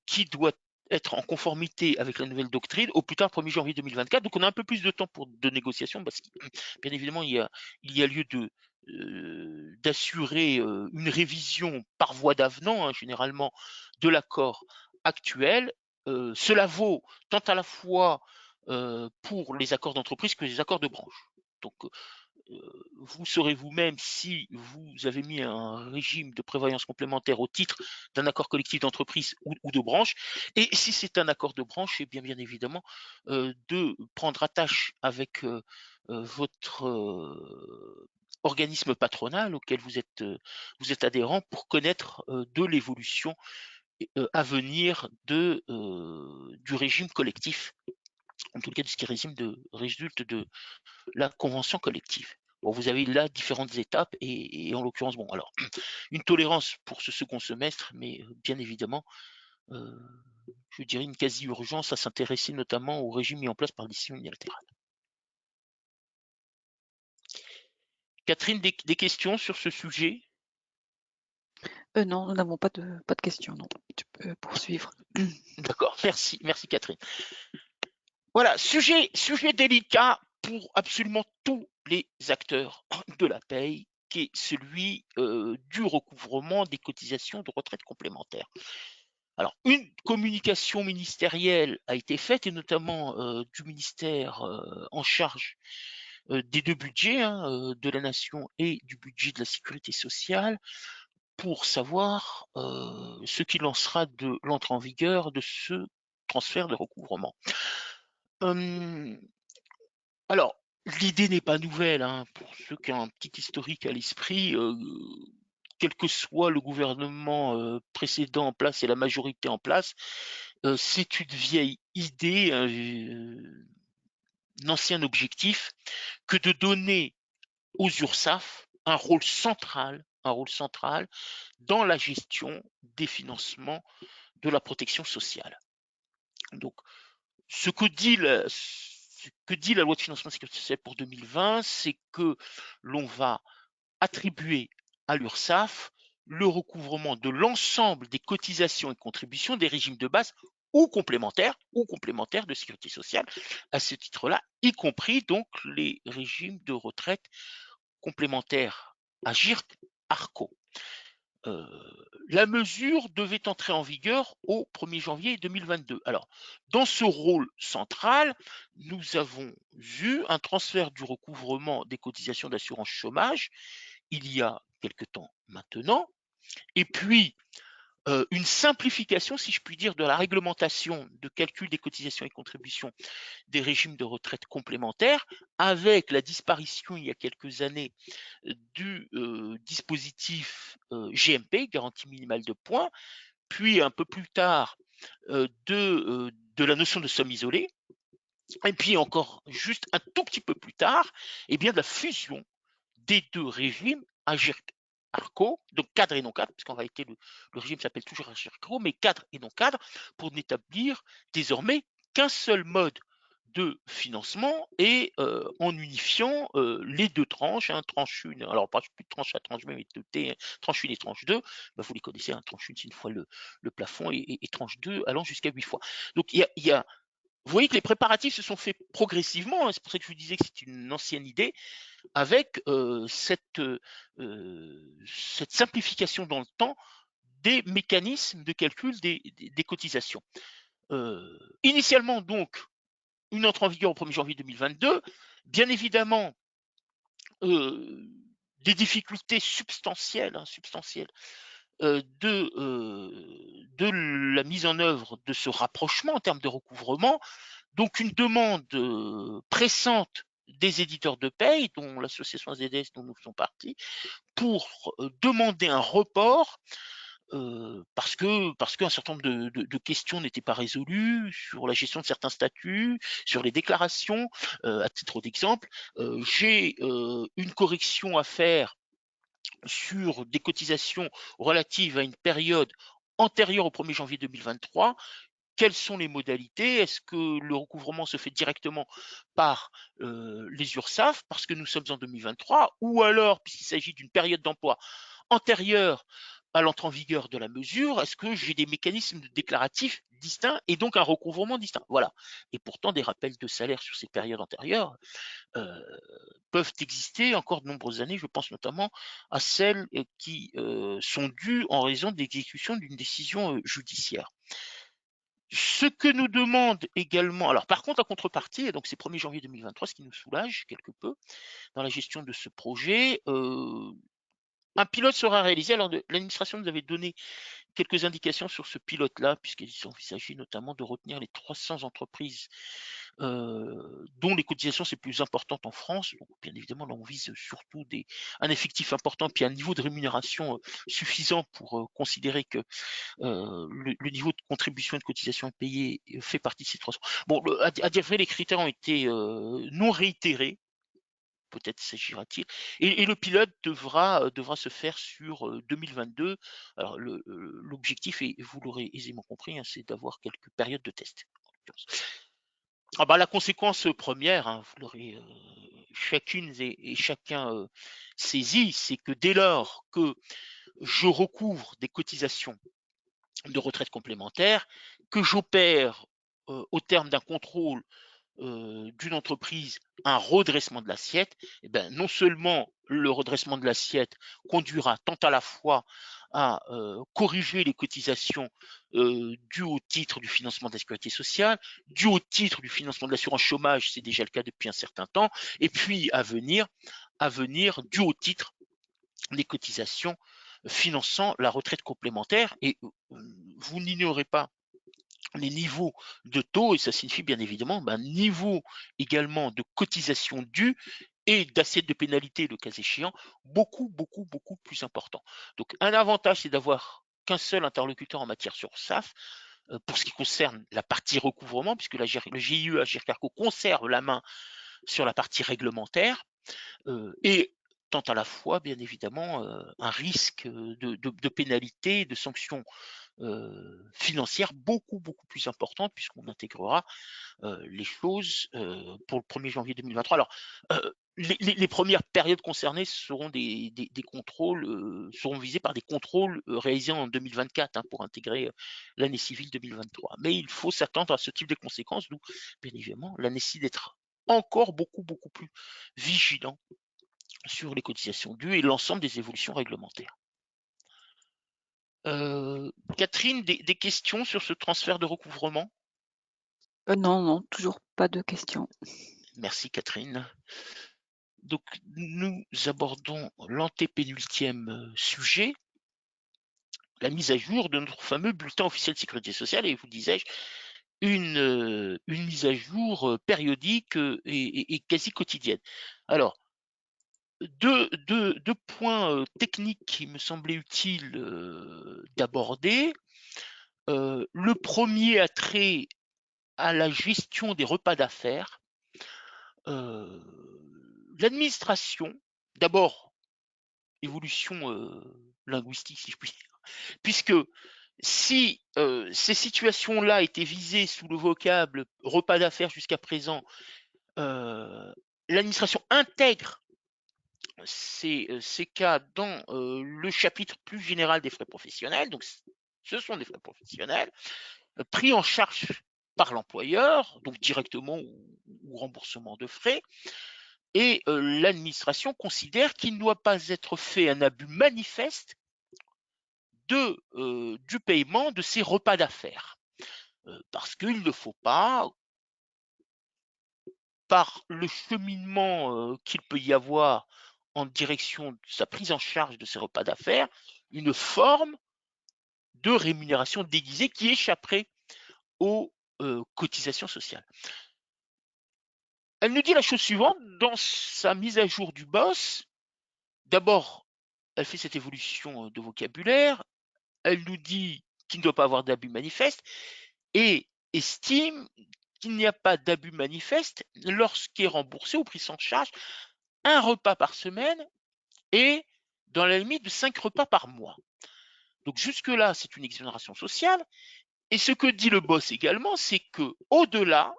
qui doit être en conformité avec la nouvelle doctrine au plus tard 1er janvier 2024. Donc on a un peu plus de temps de négociation parce que bien évidemment il y a lieu d'assurer une révision par voie d'avenant, hein, généralement, de l'accord actuel. Cela vaut tant à la fois pour les accords d'entreprise que les accords de branche. Donc vous saurez vous-même si vous avez mis un régime de prévoyance complémentaire au titre d'un accord collectif d'entreprise ou de branche. Et si c'est un accord de branche, et bien évidemment de prendre attache avec votre organisme patronal auquel vous êtes adhérent pour connaître de l'évolution à venir du régime collectif, en tout cas de ce qui résulte de la convention collective. Bon, vous avez là différentes étapes et en l'occurrence, bon, alors, une tolérance pour ce second semestre, mais bien évidemment, je dirais une quasi-urgence à s'intéresser notamment au régime mis en place par décision unilatérale. Catherine, des questions sur ce sujet? Non, nous n'avons pas de questions, non. Tu peux poursuivre. D'accord, merci Catherine. Voilà, sujet délicat pour absolument tous les acteurs de la paye, qui est celui du recouvrement des cotisations de retraite complémentaires. Alors, une communication ministérielle a été faite, et notamment du ministère en charge des deux budgets, hein, de la nation et du budget de la sécurité sociale, pour savoir ce qu'il en sera de l'entrée en vigueur de ce transfert de recouvrement. Alors, l'idée n'est pas nouvelle, hein, pour ceux qui ont un petit historique à l'esprit. Quel que soit le gouvernement précédent en place et la majorité en place, c'est une vieille idée, un ancien objectif, que de donner aux URSSAF un rôle central dans la gestion des financements de la protection sociale. Donc, ce que dit la loi de financement de la sécurité sociale pour 2020, c'est que l'on va attribuer à l'URSSAF le recouvrement de l'ensemble des cotisations et contributions des régimes de base ou complémentaires de sécurité sociale, à ce titre-là, y compris donc les régimes de retraite complémentaires AGIRC, ARCO. La mesure devait entrer en vigueur au 1er janvier 2022. Alors, dans ce rôle central, nous avons vu un transfert du recouvrement des cotisations d'assurance chômage il y a quelque temps maintenant, et puis une simplification, si je puis dire, de la réglementation de calcul des cotisations et contributions des régimes de retraite complémentaires, avec la disparition il y a quelques années du dispositif GMP, garantie minimale de points, puis un peu plus tard de la notion de somme isolée, et puis encore juste un tout petit peu plus tard, eh bien de la fusion des deux régimes Agirc-Arrco, donc cadre et non cadre, puisqu'en réalité le régime s'appelle toujours Agirc-Arrco, mais cadre et non cadre, pour n'établir désormais qu'un seul mode de financement et en unifiant les deux tranches, hein, tranche 1, alors pas plus de tranche à tranche 2, mais tranche 1 et tranche 2, bah, vous les connaissez, hein, tranche 1 c'est une fois le plafond et tranche 2 allant jusqu'à 8 fois. Donc il y a vous voyez que les préparatifs se sont faits progressivement, hein, c'est pour ça que je vous disais que c'est une ancienne idée, avec cette simplification dans le temps des mécanismes de calcul des cotisations. Initialement, donc, une entrée en vigueur au 1er janvier 2022, bien évidemment, des difficultés substantielles, hein, substantielles de la mise en œuvre de ce rapprochement en termes de recouvrement, donc une demande pressante des éditeurs de paye, dont l'association ZDS dont nous faisons partie, pour demander un report parce qu'un certain nombre de questions n'étaient pas résolues sur la gestion de certains statuts, sur les déclarations. À titre d'exemple, j'ai une correction à faire sur des cotisations relatives à une période antérieure au 1er janvier 2023. Quelles sont les modalités? Est-ce que le recouvrement se fait directement par les URSSAF parce que nous sommes en 2023, ou alors, puisqu'il s'agit d'une période d'emploi antérieure à l'entrée en vigueur de la mesure, est-ce que j'ai des mécanismes déclaratifs distincts et donc un recouvrement distinct? Voilà. Et pourtant, des rappels de salaire sur ces périodes antérieures euh, peuvent exister encore de nombreuses années. Je pense notamment à celles qui sont dues en raison de l'exécution d'une décision judiciaire. Ce que nous demande également, alors par contre, la contrepartie, et donc c'est 1er janvier 2023, ce qui nous soulage quelque peu dans la gestion de ce projet, un pilote sera réalisé. Alors l'administration nous avait donné quelques indications sur ce pilote-là, puisqu'il s'agit notamment de retenir les 300 entreprises dont les cotisations c'est plus importante en France. Donc, bien évidemment, là, on vise surtout un effectif important, puis un niveau de rémunération suffisant pour considérer que le niveau de contribution et de cotisation à payer fait partie de ces 300. Bon, à dire vrai, les critères ont été non réitérés. Peut-être s'agira-t-il. Et le pilote devra se faire sur 2022. Alors, l'objectif, et vous l'aurez aisément compris, hein, c'est d'avoir quelques périodes de test. Ah bah, la conséquence première, hein, vous l'aurez chacune et chacun saisi, c'est que dès lors que je recouvre des cotisations de retraite complémentaire, que j'opère au terme d'un contrôle d'une entreprise un redressement de l'assiette, eh ben, non seulement le redressement de l'assiette conduira tant à la fois à corriger les cotisations dues au titre du financement de la sécurité sociale, dues au titre du financement de l'assurance chômage, c'est déjà le cas depuis un certain temps, et puis à venir dues au titre des cotisations finançant la retraite complémentaire. Et vous n'ignorez pas les niveaux de taux, et ça signifie bien évidemment un niveau également de cotisation due et d'assiette de pénalité, le cas échéant, beaucoup, beaucoup, beaucoup plus important. Donc un avantage, c'est d'avoir qu'un seul interlocuteur en matière sur SAF, pour ce qui concerne la partie recouvrement, puisque le GIE Agirc-Arrco conserve la main sur la partie réglementaire, et tant à la fois, bien évidemment, un risque de pénalité, de sanctions financière beaucoup, beaucoup plus importante, puisqu'on intégrera les choses pour le 1er janvier 2023. Alors, les premières périodes concernées seront des contrôles, seront visées par des contrôles réalisés en 2024 hein, pour intégrer l'année civile 2023. Mais il faut s'attendre à ce type de conséquences, d'où, bien évidemment, la nécessité d'être encore beaucoup, beaucoup plus vigilant sur les cotisations dues et l'ensemble des évolutions réglementaires. Catherine, des questions sur ce transfert de recouvrement? Non, non, toujours pas de questions. Merci Catherine. Donc, nous abordons l'antépénultième sujet, la mise à jour de notre fameux bulletin officiel de sécurité sociale, et vous disais-je, une mise à jour périodique et quasi quotidienne. Alors, deux points techniques qui me semblaient utiles d'aborder. Le premier a trait à la gestion des repas d'affaires. L'administration, d'abord, évolution linguistique, si je puis dire, puisque si ces situations-là étaient visées sous le vocable repas d'affaires jusqu'à présent, l'administration intègre ces cas dans le chapitre plus général des frais professionnels. Donc, ce sont des frais professionnels pris en charge par l'employeur, donc directement ou remboursement de frais. Et l'administration considère qu'il ne doit pas être fait un abus manifeste du paiement de ces repas d'affaires. Parce qu'il ne faut pas, par le cheminement qu'il peut y avoir en direction de sa prise en charge de ces repas d'affaires, une forme de rémunération déguisée qui échapperait aux cotisations sociales. Elle nous dit la chose suivante dans sa mise à jour du boss. D'abord, elle fait cette évolution de vocabulaire. Elle nous dit qu'il ne doit pas avoir d'abus manifeste et estime qu'il n'y a pas d'abus manifeste lorsqu'est remboursé ou pris en charge un repas par semaine et dans la limite de 5 repas par mois. Donc jusque-là, c'est une exonération sociale. Et ce que dit le boss également, c'est que au-delà,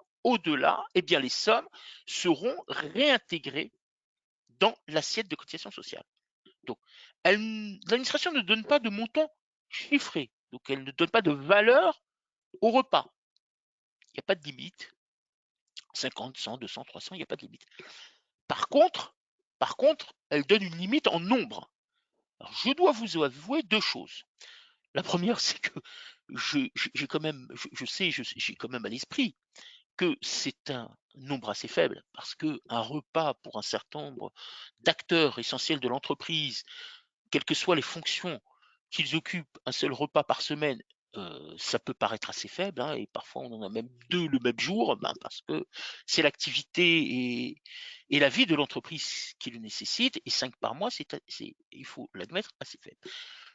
eh bien, les sommes seront réintégrées dans l'assiette de cotisation sociale. Donc, l'administration ne donne pas de montant chiffré. Donc, elle ne donne pas de valeur au repas. Il n'y a pas de limite. 50, 100, 200, 300, il n'y a pas de limite. Par contre, elle donne une limite en nombre. Alors, je dois vous avouer deux choses. La première, c'est que j'ai quand même, j'ai quand même à l'esprit que c'est un nombre assez faible, parce que un repas pour un certain nombre d'acteurs essentiels de l'entreprise, quelles que soient les fonctions qu'ils occupent, un seul repas par semaine, ça peut paraître assez faible, hein, et parfois on en a même deux le même jour, parce que c'est l'activité et la vie de l'entreprise qui le nécessite, et 5 par mois, il faut l'admettre, assez faible.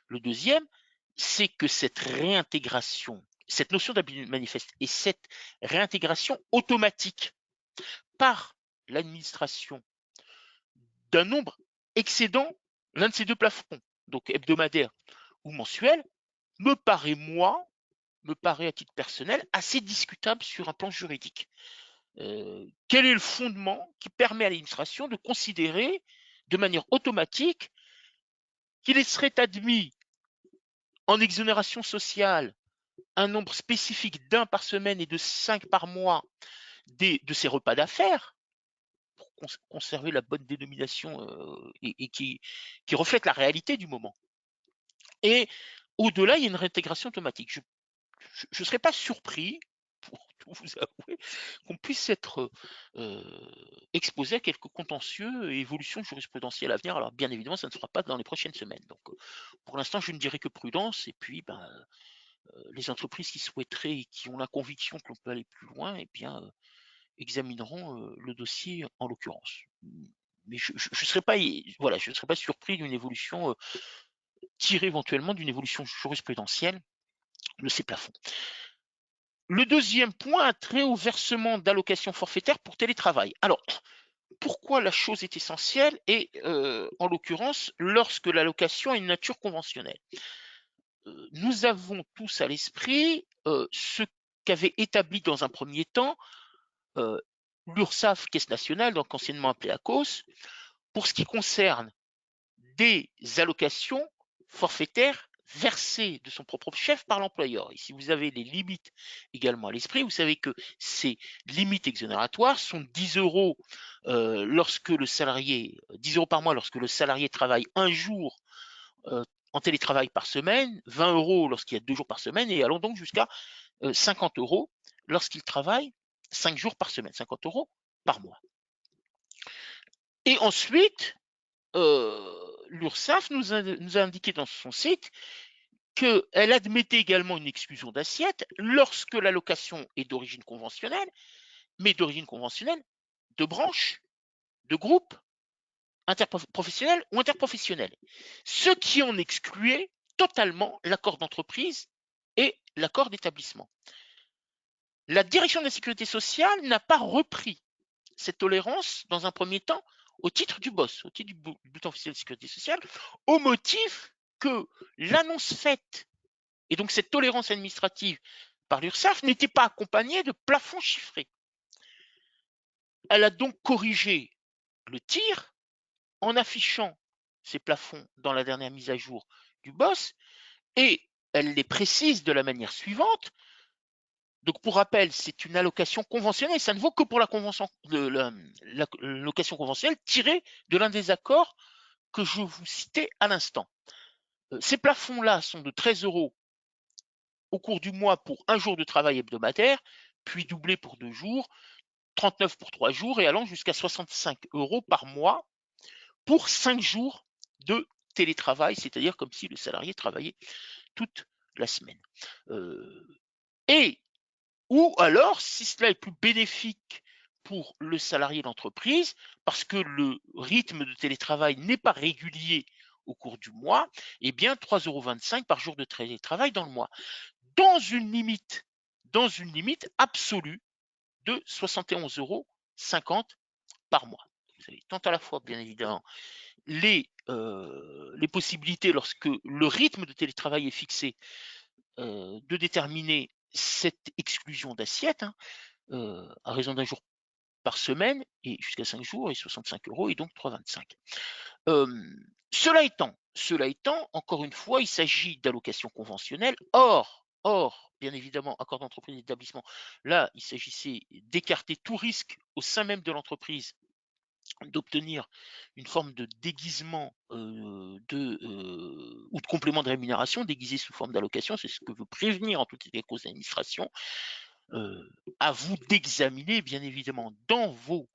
Le deuxième, c'est que cette réintégration, cette notion d'abus manifeste et cette réintégration automatique par l'administration d'un nombre excédant l'un de ces deux plafonds, donc hebdomadaire ou mensuel, me paraît, à titre personnel, assez discutable sur un plan juridique. Quel est le fondement qui permet à l'administration de considérer de manière automatique qu'il serait admis en exonération sociale un nombre spécifique d'un par semaine et de 5 par mois de ces repas d'affaires, pour conserver la bonne dénomination et qui reflète la réalité du moment. Et au-delà, il y a une réintégration automatique. Je ne serais pas surpris, pour tout vous avouer, qu'on puisse être exposé à quelques contentieux et évolutions jurisprudentielles à venir. Alors bien évidemment, ça ne sera pas dans les prochaines semaines. Donc pour l'instant, je ne dirais que prudence. Et puis, les entreprises qui souhaiteraient et qui ont la conviction que l'on peut aller plus loin, eh bien, examineront le dossier en l'occurrence. Mais je ne serais pas, voilà, je ne serais pas surpris d'une évolution tirée éventuellement d'une évolution jurisprudentielle de ces plafonds. Le deuxième point a trait au versement d'allocations forfaitaires pour télétravail. Alors, pourquoi la chose est essentielle et, en l'occurrence, lorsque l'allocation a une nature conventionnelle. Nous avons tous à l'esprit ce qu'avait établi dans un premier temps l'URSSAF, Caisse nationale, donc anciennement appelée ACOS, pour ce qui concerne des allocations forfaitaires versées de son propre chef par l'employeur. Et si vous avez les limites également à l'esprit, vous savez que ces limites exonératoire sont 10 euros lorsque le salarié, 10 euros par mois lorsque le salarié travaille un jour en télétravail par semaine, 20 euros lorsqu'il y a 2 jours par semaine, et allons donc jusqu'à 50 euros lorsqu'il travaille 5 jours par semaine, 50 euros par mois. Et ensuite, l'URSSAF nous a indiqué dans son site qu'elle admettait également une exclusion d'assiette lorsque l'allocation est d'origine conventionnelle, mais d'origine conventionnelle de branche, de groupe, interprofessionnel ou interprofessionnel. Ce qui en excluait totalement l'accord d'entreprise et l'accord d'établissement. La direction de la sécurité sociale n'a pas repris cette tolérance dans un premier temps au titre du BOSS, au titre du bulletin officiel de sécurité sociale, au motif que l'annonce faite et donc cette tolérance administrative par l'URSSAF n'était pas accompagnée de plafonds chiffrés. Elle a donc corrigé le tir en affichant ces plafonds dans la dernière mise à jour du BOSS et elle les précise de la manière suivante. Donc, pour rappel, c'est une allocation conventionnelle. Ça ne vaut que pour l'allocation conventionnelle tirée de l'un des accords que je vous citais à l'instant. Ces plafonds-là sont de 13 euros au cours du mois pour un jour de travail hebdomadaire, puis doublés pour 2 jours, 39 pour 3 jours et allant jusqu'à 65 euros par mois pour 5 jours de télétravail, c'est-à-dire comme si le salarié travaillait toute la semaine. Et ou alors, si cela est plus bénéfique pour le salarié d'entreprise, parce que le rythme de télétravail n'est pas régulier au cours du mois, eh bien 3,25 € par jour de télétravail dans le mois, dans une limite absolue de 71,50 € par mois. Vous avez tant à la fois, bien évidemment, les possibilités, lorsque le rythme de télétravail est fixé, de déterminer cette exclusion d'assiette, à raison d'un jour par semaine et jusqu'à 5 jours et 65 € et donc 3,25 €. Cela étant, encore une fois, il s'agit d'allocations conventionnelles. Or, bien évidemment, accord d'entreprise et d'établissement, là, il s'agissait d'écarter tout risque au sein même de l'entreprise d'obtenir une forme de déguisement ou de complément de rémunération déguisé sous forme d'allocation. C'est ce que veut prévenir en tout état de cause l'administration. À vous d'examiner, bien évidemment, dans vos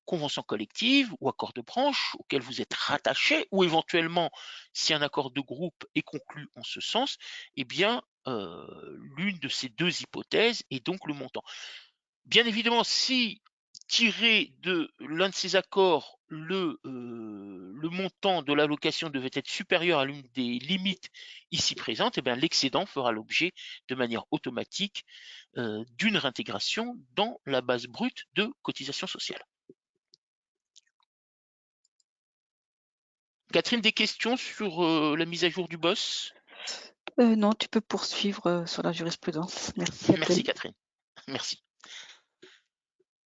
conventions collectives ou accords de branche auxquels vous êtes rattaché, ou éventuellement, si un accord de groupe est conclu en ce sens, eh bien, l'une de ces deux hypothèses est donc le montant. Bien évidemment, si tiré de l'un de ces accords, le montant de l'allocation devait être supérieur à l'une des limites ici présentes, eh bien, l'excédent fera l'objet de manière automatique d'une réintégration dans la base brute de cotisation sociale. Catherine, des questions sur la mise à jour du BOSS? Non, tu peux poursuivre sur la jurisprudence. Merci à toi. Merci Catherine, merci.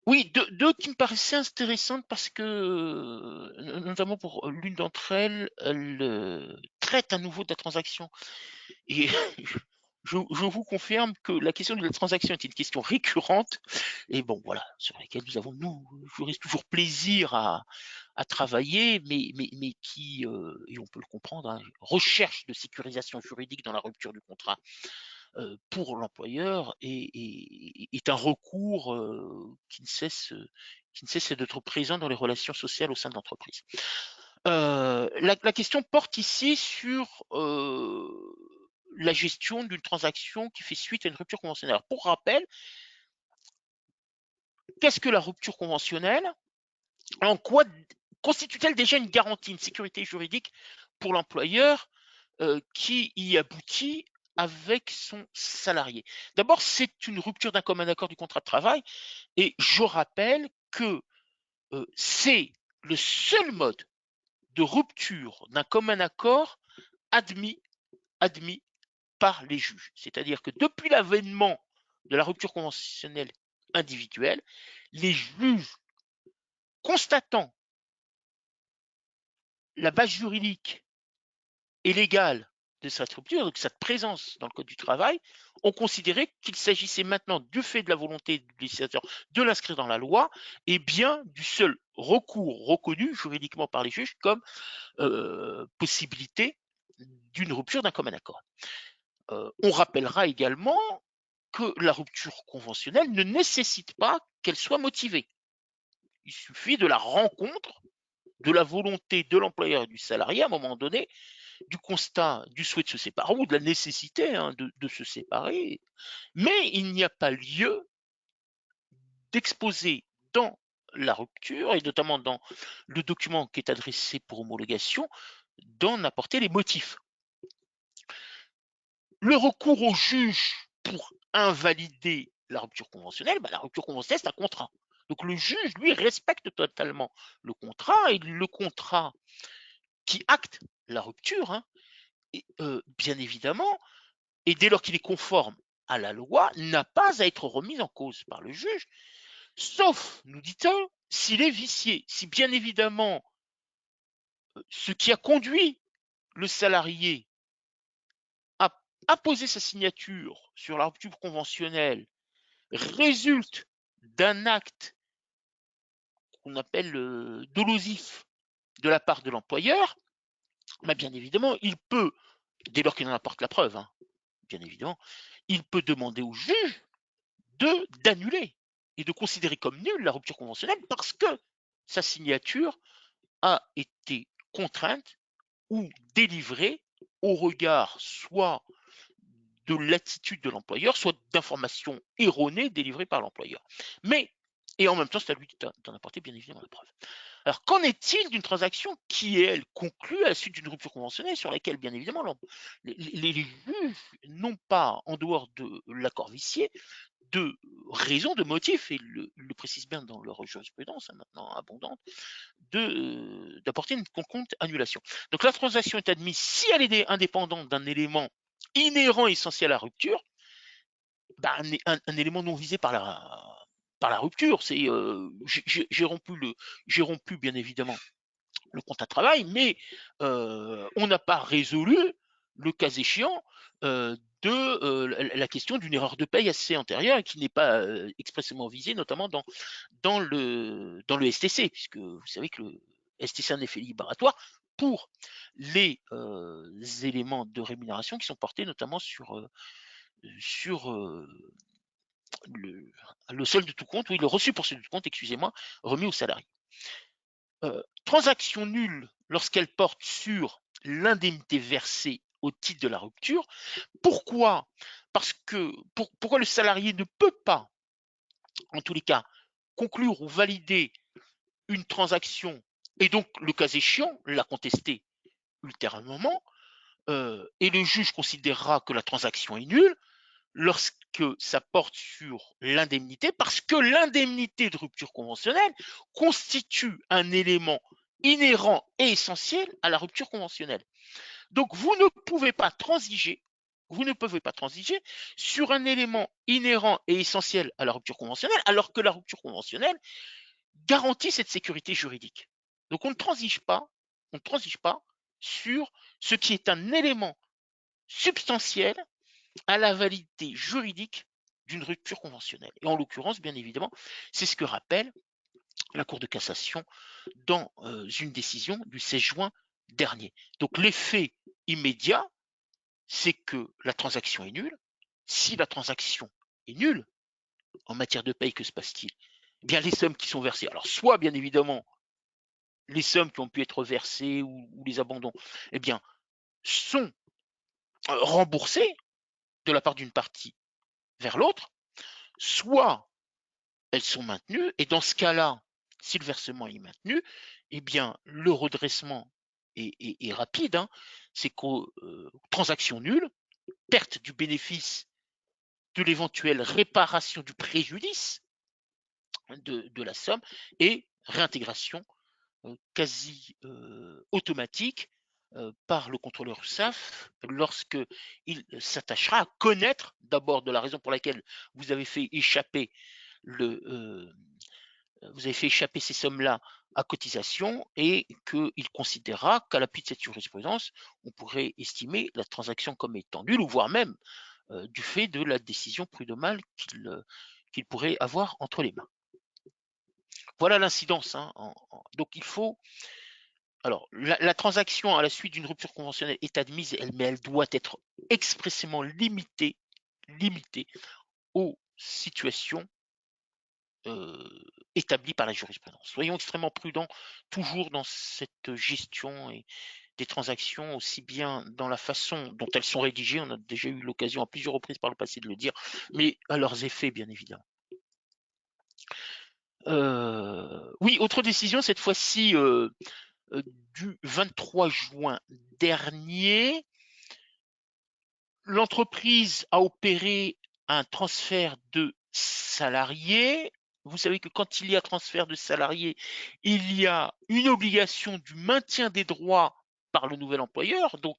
Oui, deux qui me paraissaient intéressantes parce que, notamment pour l'une d'entre elles, elle traite à nouveau de la transaction. Et je vous confirme que la question de la transaction est une question récurrente et bon, voilà, sur laquelle nous avons, nous, juristes, toujours plaisir à travailler, mais qui, et on peut le comprendre, hein, recherche de sécurisation juridique dans la rupture du contrat pour l'employeur est un recours qui ne cesse d'être présent dans les relations sociales au sein de l'entreprise. La question porte ici sur la gestion d'une transaction qui fait suite à une rupture conventionnelle. Alors, pour rappel, qu'est-ce que la rupture conventionnelle? En quoi constitue-t-elle déjà une garantie, une sécurité juridique pour l'employeur qui y aboutit avec son salarié? D'abord, c'est une rupture d'un commun accord du contrat de travail et je rappelle que c'est le seul mode de rupture d'un commun accord admis par les juges. C'est-à-dire que depuis l'avènement de la rupture conventionnelle individuelle, les juges, constatant la base juridique et légale de cette rupture, donc cette présence dans le Code du travail, ont considéré qu'il s'agissait maintenant, du fait de la volonté du législateur de l'inscrire dans la loi, et bien du seul recours reconnu juridiquement par les juges comme possibilité d'une rupture d'un commun accord. On rappellera également que la rupture conventionnelle ne nécessite pas qu'elle soit motivée. Il suffit de la rencontre, de la volonté de l'employeur et du salarié à un moment donné, du constat du souhait de se séparer ou de la nécessité de se séparer. Mais il n'y a pas lieu d'exposer dans la rupture, et notamment dans le document qui est adressé pour homologation, d'en apporter les motifs. Le recours au juge pour invalider la rupture conventionnelle, la rupture conventionnelle, c'est un contrat. Donc le juge, lui, respecte totalement le contrat, et le contrat qui acte la rupture, et, bien évidemment, et dès lors qu'il est conforme à la loi, n'a pas à être remis en cause par le juge, sauf, nous dit-on, s'il est vicié, si bien évidemment ce qui a conduit le salarié à apposer sa signature sur la rupture conventionnelle résulte d'un acte qu'on appelle dolosif de la part de l'employeur, bien évidemment, il peut, dès lors qu'il en apporte la preuve, bien évidemment, il peut demander au juge d'annuler et de considérer comme nulle la rupture conventionnelle parce que sa signature a été contrainte ou délivrée au regard soit de l'attitude de l'employeur, soit d'informations erronées délivrées par l'employeur. Mais, et en même temps, c'est à lui d'en apporter bien évidemment la preuve. Alors, qu'en est-il d'une transaction qui est, elle, conclue à la suite d'une rupture conventionnelle sur laquelle, bien évidemment, les juges n'ont pas, en dehors de l'accord vicié, de raison, de motif, et le précise bien dans leur jurisprudence, maintenant abondante, d'apporter une quelconque annulation. Donc la transaction est admise si elle est indépendante d'un élément inhérent et essentiel à la rupture, un élément non visé par la rupture. C'est j'ai rompu bien évidemment le contrat de travail, mais on n'a pas résolu, le cas échéant, la question d'une erreur de paye assez antérieure et qui n'est pas expressément visée, notamment dans le STC, puisque vous savez que le STC a un effet libératoire pour les éléments de rémunération qui sont portés notamment sur le solde de tout compte, oui, le reçu pour solde de tout compte, excusez-moi, remis au salarié. Transaction nulle lorsqu'elle porte sur l'indemnité versée au titre de la rupture. Pourquoi? Parce que pourquoi le salarié ne peut pas, en tous les cas, conclure ou valider une transaction et donc, le cas échéant, la contester ultérieurement, et le juge considérera que la transaction est nulle lorsque ça porte sur l'indemnité, parce que l'indemnité de rupture conventionnelle constitue un élément inhérent et essentiel à la rupture conventionnelle. Donc, vous ne pouvez pas transiger sur un élément inhérent et essentiel à la rupture conventionnelle, alors que la rupture conventionnelle garantit cette sécurité juridique. Donc, on ne transige pas sur ce qui est un élément substantiel à la validité juridique d'une rupture conventionnelle. Et en l'occurrence, bien évidemment, c'est ce que rappelle la Cour de cassation dans une décision du 16 juin dernier. Donc l'effet immédiat, c'est que la transaction est nulle. Si la transaction est nulle, en matière de paye, que se passe-t-il? Eh bien, les sommes qui sont versées, alors soit bien évidemment les sommes qui ont pu être versées ou les abandons, eh bien, sont remboursées de la part d'une partie vers l'autre, soit elles sont maintenues, et dans ce cas-là, si le versement est maintenu, eh bien, le redressement est rapide, c'est qu'aux transactions nulles, perte du bénéfice de l'éventuelle réparation du préjudice de la somme et réintégration quasi automatique par le contrôleur URSSAF lorsqu'il s'attachera à connaître d'abord de la raison pour laquelle vous avez fait échapper ces sommes-là à cotisation, et qu'il considérera qu'à l'appui de cette jurisprudence, on pourrait estimer la transaction comme étant nulle, ou voire même du fait de la décision prud'homale qu'il pourrait avoir entre les mains. Voilà l'incidence. Donc il faut. Alors, la transaction à la suite d'une rupture conventionnelle est admise, mais elle doit être expressément limitée aux situations établi par la jurisprudence. Soyons extrêmement prudents toujours dans cette gestion des transactions, aussi bien dans la façon dont elles sont rédigées, on a déjà eu l'occasion à plusieurs reprises par le passé de le dire, mais à leurs effets, bien évidemment. Oui, autre décision, cette fois-ci du 23 juin dernier, l'entreprise a opéré un transfert de salariés. Vous savez que quand il y a transfert de salariés, il y a une obligation du maintien des droits par le nouvel employeur. Donc,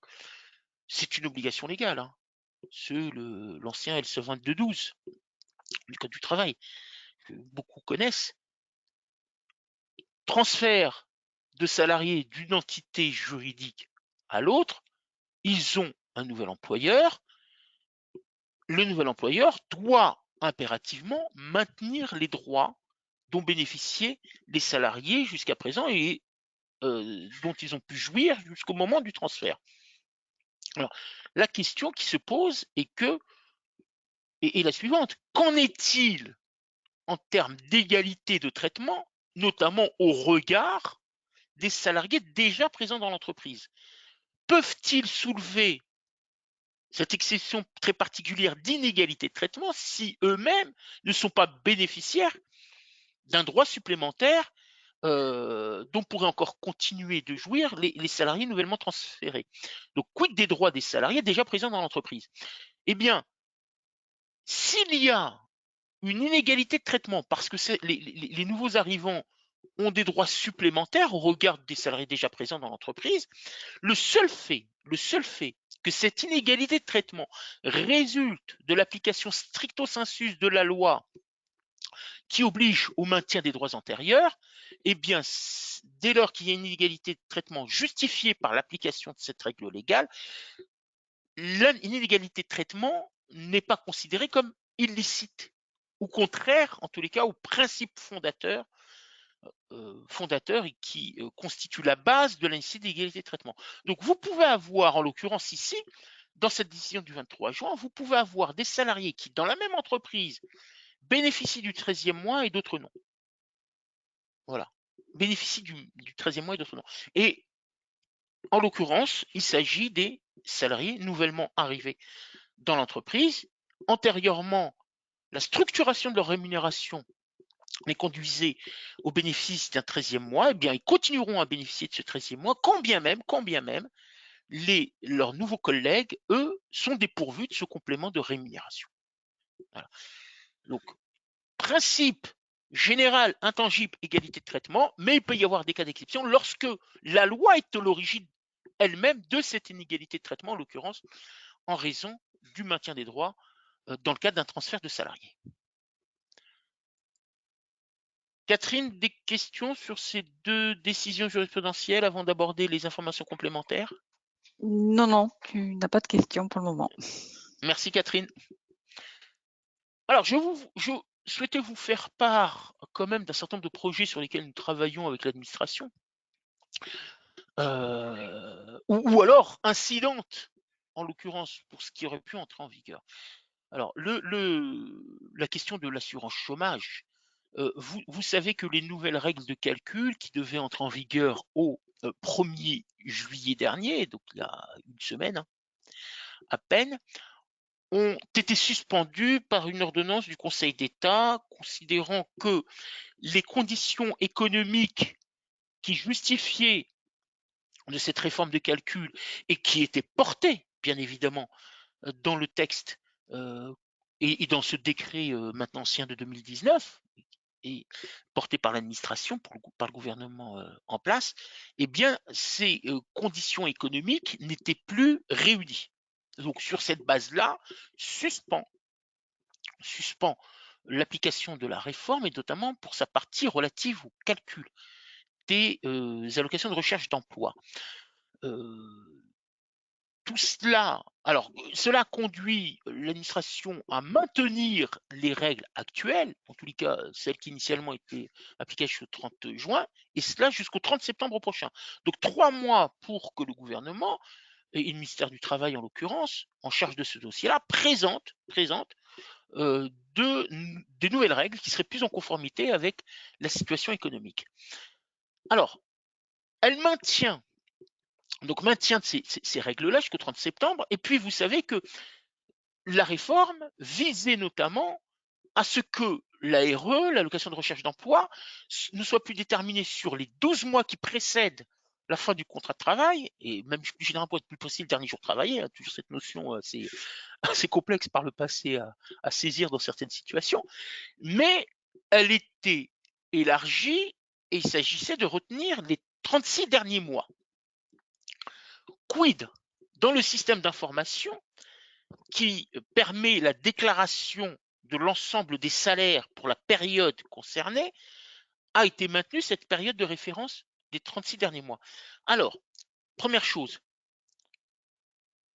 c'est une obligation légale, hein. C'est l'ancien LC 2212 du Code du travail, que beaucoup connaissent. Transfert de salariés d'une entité juridique à l'autre, ils ont un nouvel employeur. Le nouvel employeur doit impérativement maintenir les droits dont bénéficiaient les salariés jusqu'à présent et dont ils ont pu jouir jusqu'au moment du transfert. Alors, la question qui se pose est la suivante. Qu'en est-il en termes d'égalité de traitement, notamment au regard des salariés déjà présents dans l'entreprise? Peuvent-ils soulever cette exception très particulière d'inégalité de traitement si eux-mêmes ne sont pas bénéficiaires d'un droit supplémentaire dont pourraient encore continuer de jouir les salariés nouvellement transférés? Donc, quid des droits des salariés déjà présents dans l'entreprise? Eh bien, s'il y a une inégalité de traitement parce que les nouveaux arrivants ont des droits supplémentaires au regard des salariés déjà présents dans l'entreprise, le seul fait que cette inégalité de traitement résulte de l'application stricto sensu de la loi qui oblige au maintien des droits antérieurs, eh bien, dès lors qu'il y a une inégalité de traitement justifiée par l'application de cette règle légale, l'inégalité de traitement n'est pas considérée comme illicite, ou contraire, en tous les cas, au principe fondateur et qui constitue la base de la nécessité d'égalité de traitement. Donc, vous pouvez avoir, en l'occurrence ici, dans cette décision du 23 juin, vous pouvez avoir des salariés qui, dans la même entreprise, bénéficient du 13e mois et d'autres non. Voilà. Bénéficient du 13e mois et d'autres non. Et en l'occurrence, il s'agit des salariés nouvellement arrivés dans l'entreprise. Antérieurement, la structuration de leur rémunération les conduisait au bénéfice d'un 13e mois, eh bien, ils continueront à bénéficier de ce 13e mois, quand bien même leurs nouveaux collègues, eux, sont dépourvus de ce complément de rémunération. Voilà. Donc, principe général, intangible, égalité de traitement, mais il peut y avoir des cas d'exception lorsque la loi est à l'origine elle-même de cette inégalité de traitement, en l'occurrence, en raison du maintien des droits dans le cadre d'un transfert de salariés. Catherine, des questions sur ces deux décisions jurisprudentielles avant d'aborder les informations complémentaires? Non, non, tu n'as pas de questions pour le moment. Merci Catherine. Alors, je souhaitais vous faire part quand même d'un certain nombre de projets sur lesquels nous travaillons avec l'administration, ou alors incidentes, en l'occurrence, pour ce qui aurait pu entrer en vigueur. Alors, la question de l'assurance chômage, vous savez que les nouvelles règles de calcul qui devaient entrer en vigueur au 1er juillet dernier, donc il y a une semaine hein, à peine, ont été suspendues par une ordonnance du Conseil d'État, considérant que les conditions économiques qui justifiaient de cette réforme de calcul et qui étaient portées, bien évidemment, dans le texte et dans ce décret maintenant ancien de 2019 et porté par l'administration, par le gouvernement en place, eh bien, ces conditions économiques n'étaient plus réunies. Donc, sur cette base-là, suspend l'application de la réforme et notamment pour sa partie relative au calcul des allocations de recherche d'emploi. Tout cela, alors cela conduit l'administration à maintenir les règles actuelles, en tous les cas celles qui initialement étaient appliquées jusqu'au 30 juin, et cela jusqu'au 30 septembre prochain. Donc 3 mois pour que le gouvernement et le ministère du Travail en l'occurrence, en charge de ce dossier-là, présente des nouvelles règles qui seraient plus en conformité avec la situation économique. Alors, elle maintient ces règles-là jusqu'au 30 septembre, et puis vous savez que la réforme visait notamment à ce que l'ARE, l'allocation de recherche d'emploi, ne soit plus déterminée sur les 12 mois qui précèdent la fin du contrat de travail, et même plus généralement pour être plus précis, le dernier jour travaillé, hein, toujours cette notion assez complexe par le passé à saisir dans certaines situations, mais elle était élargie et il s'agissait de retenir les 36 derniers mois. Quid dans le système d'information qui permet la déclaration de l'ensemble des salaires pour la période concernée, a été maintenue cette période de référence des 36 derniers mois. Alors, première chose,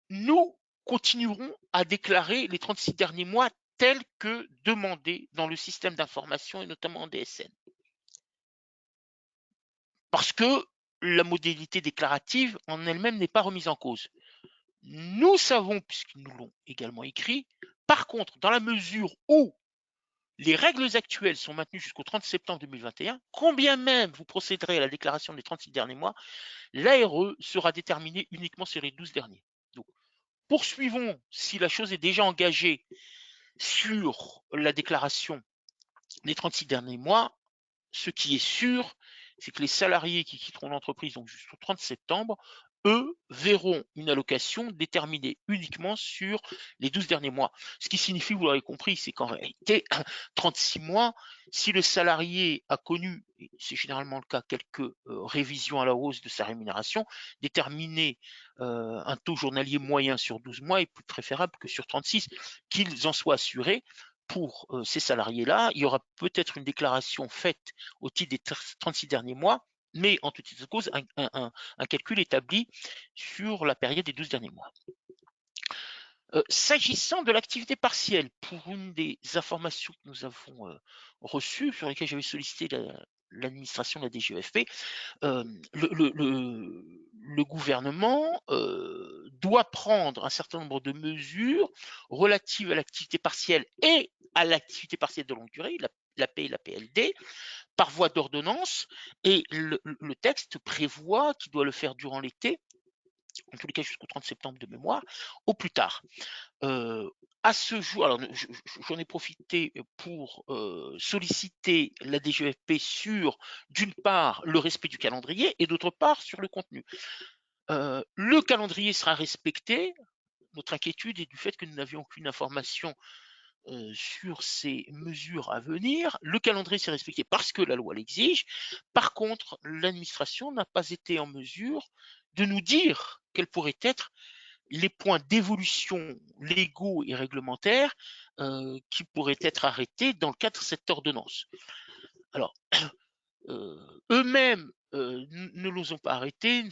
nous continuerons à déclarer les 36 derniers mois tels que demandés dans le système d'information et notamment en DSN. Parce que la modalité déclarative en elle-même n'est pas remise en cause. Nous savons, puisqu'ils nous l'ont également écrit, par contre, dans la mesure où les règles actuelles sont maintenues jusqu'au 30 septembre 2021, quand bien même vous procéderez à la déclaration des 36 derniers mois, l'ARE sera déterminée uniquement sur les 12 derniers. Donc, poursuivons si la chose est déjà engagée sur la déclaration des 36 derniers mois. Ce qui est sûr, c'est que les salariés qui quitteront l'entreprise donc jusqu'au 30 septembre, eux, verront une allocation déterminée uniquement sur les 12 derniers mois. Ce qui signifie, vous l'aurez compris, c'est qu'en réalité, 36 mois, si le salarié a connu, et c'est généralement le cas, quelques révisions à la hausse de sa rémunération, déterminer un taux journalier moyen sur 12 mois est plus préférable que sur 36, qu'ils en soient assurés. Pour ces salariés-là, il y aura peut-être une déclaration faite au titre des 36 derniers mois, mais en toute cause, un calcul établi sur la période des 12 derniers mois. S'agissant de l'activité partielle, pour une des informations que nous avons reçues, sur lesquelles j'avais sollicité l'administration de la DGEFP, le gouvernement doit prendre un certain nombre de mesures relatives à l'activité partielle et à l'activité partielle de longue durée, l'AP et la PLD, par voie d'ordonnance, et le texte prévoit qu'il doit le faire durant l'été, en tous les cas jusqu'au 30 septembre de mémoire, au plus tard. À ce jour, alors j'en ai profité pour solliciter la DGEFP sur, d'une part, le respect du calendrier et d'autre part, sur le contenu. Le calendrier sera respecté. Notre inquiétude est du fait que nous n'avions aucune information sur ces mesures à venir. Le calendrier s'est respecté parce que la loi l'exige. Par contre, l'administration n'a pas été en mesure de nous dire quels pourraient être les points d'évolution légaux et réglementaires qui pourraient être arrêtés dans le cadre de cette ordonnance. Alors, eux-mêmes ne nous ont pas arrêtés, ne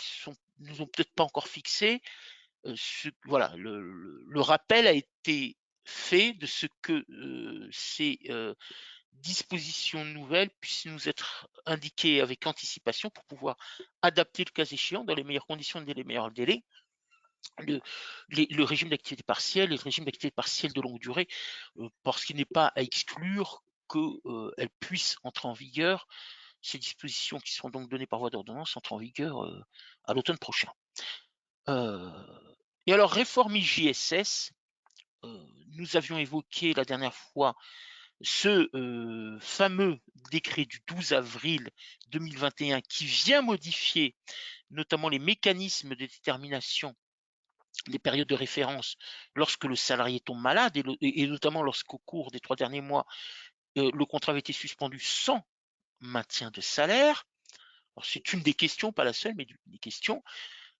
nous ont peut-être pas encore fixé. Voilà, le rappel a été fait de ce que ces dispositions nouvelles puissent nous être indiquées avec anticipation pour pouvoir adapter le cas échéant dans les meilleures conditions et les meilleurs délais le régime d'activité partielle et le régime d'activité partielle de longue durée, parce qu'il n'est pas à exclure qu'elles puissent entrer en vigueur. Ces dispositions qui seront donc données par voie d'ordonnance entrent en vigueur à l'automne prochain. Et alors, réforme IJSS, nous avions évoqué la dernière fois ce fameux décret du 12 avril 2021 qui vient modifier notamment les mécanismes de détermination des périodes de référence lorsque le salarié tombe malade et notamment lorsqu'au cours des 3 derniers mois, le contrat avait été suspendu sans maintien de salaire. C'est une des questions, pas la seule, mais des questions.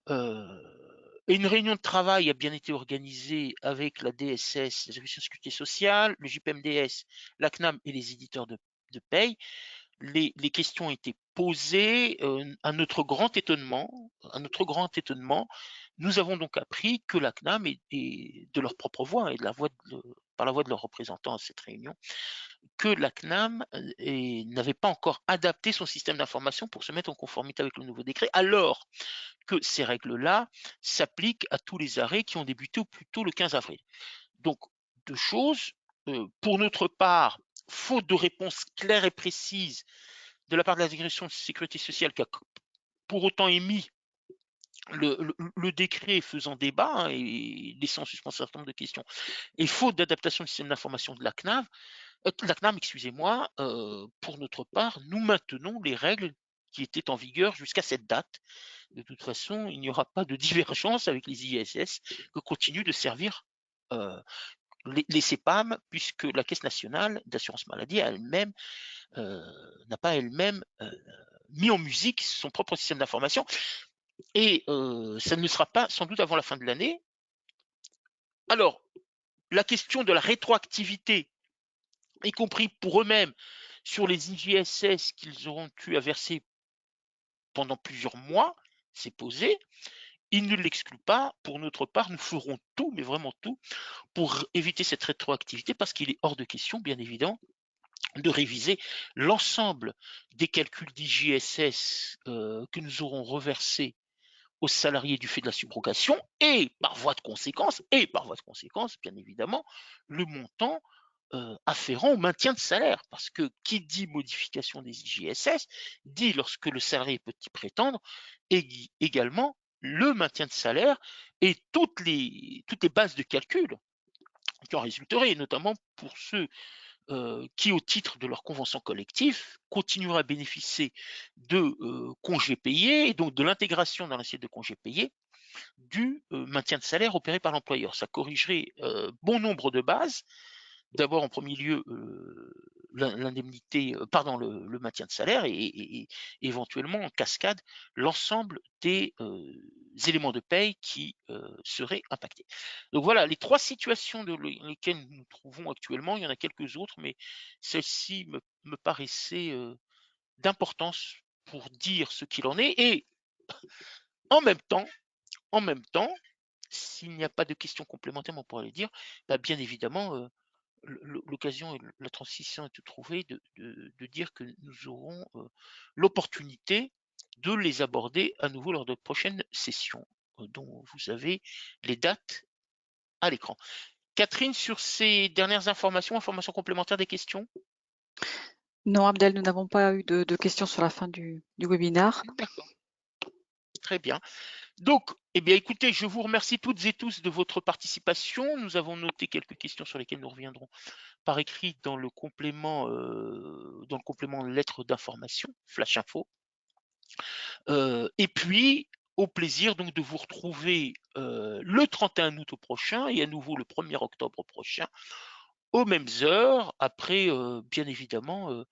Et une réunion de travail a bien été organisée avec la DSS, la Sécurité sociale, le JPMDS, la CNAM et les éditeurs de paye. Les questions ont été posées. À notre grand étonnement, nous avons donc appris que la CNAM, et de leur propre voix et par la voix de leurs représentants à cette réunion, que la CNAM n'avait pas encore adapté son système d'information pour se mettre en conformité avec le nouveau décret, alors que ces règles-là s'appliquent à tous les arrêts qui ont débuté au plus tôt le 15 avril. Donc, deux choses. pour notre part, faute de réponse claire et précise de la part de la direction de sécurité sociale qui a pour autant émis le décret faisant débat, hein, et laissant en suspens un certain nombre de questions, et faute d'adaptation du système d'information de la CNAV, la CNAM, excusez-moi, pour notre part, nous maintenons les règles qui étaient en vigueur jusqu'à cette date. De toute façon, il n'y aura pas de divergence avec les ISS que continuent de servir les CEPAM, puisque la Caisse nationale d'assurance maladie elle-même n'a pas elle-même mis en musique son propre système d'information, et ça ne sera pas sans doute avant la fin de l'année. Alors, la question de la rétroactivité, y compris pour eux-mêmes, sur les IGSS qu'ils auront eu à verser pendant plusieurs mois, s'est posée. Ils ne l'excluent pas. Pour notre part, nous ferons tout, mais vraiment tout, pour éviter cette rétroactivité, parce qu'il est hors de question, bien évidemment, de réviser l'ensemble des calculs d'IGSS que nous aurons reversés aux salariés du fait de la subrogation, et par voie de conséquence, bien évidemment, le montant afférent au maintien de salaire. Parce que qui dit modification des IGSS dit, lorsque le salarié peut y prétendre, également le maintien de salaire et toutes les bases de calcul qui en résulteraient, notamment pour ceux qui, au titre de leur convention collective, continueraient à bénéficier de congés payés, et donc de l'intégration dans l'assiette de congés payés du maintien de salaire opéré par l'employeur. Ça corrigerait bon nombre de bases. D'abord, en premier lieu, l'indemnité, pardon, le maintien de salaire, et éventuellement en cascade l'ensemble des éléments de paye qui seraient impactés. Donc voilà, les trois situations dans lesquelles nous nous trouvons actuellement. Il y en a quelques autres, mais celle-ci me paraissait d'importance pour dire ce qu'il en est. Et en même temps, s'il n'y a pas de questions complémentaires, on pourrait les dire, bah, bien évidemment, l'occasion et la transition est trouvée de dire que nous aurons l'opportunité de les aborder à nouveau lors de prochaines sessions, dont vous avez les dates à l'écran. Catherine, sur ces dernières informations complémentaires, des questions? Non, Abdel, nous n'avons pas eu de questions sur la fin du webinaire. D'accord, très bien. Donc, eh bien, écoutez, je vous remercie toutes et tous de votre participation. Nous avons noté quelques questions sur lesquelles nous reviendrons par écrit dans le complément lettre d'information, Flash Info. Et puis, au plaisir donc de vous retrouver le 31 août prochain et à nouveau le 1er octobre prochain, aux mêmes heures, après, bien évidemment,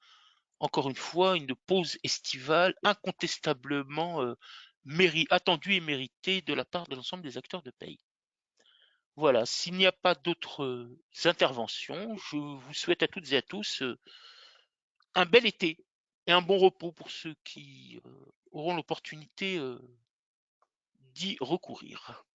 encore une fois, une pause estivale incontestablement attendue et méritée de la part de l'ensemble des acteurs de paye. Voilà, s'il n'y a pas d'autres interventions, je vous souhaite à toutes et à tous un bel été et un bon repos pour ceux qui auront l'opportunité d'y recourir.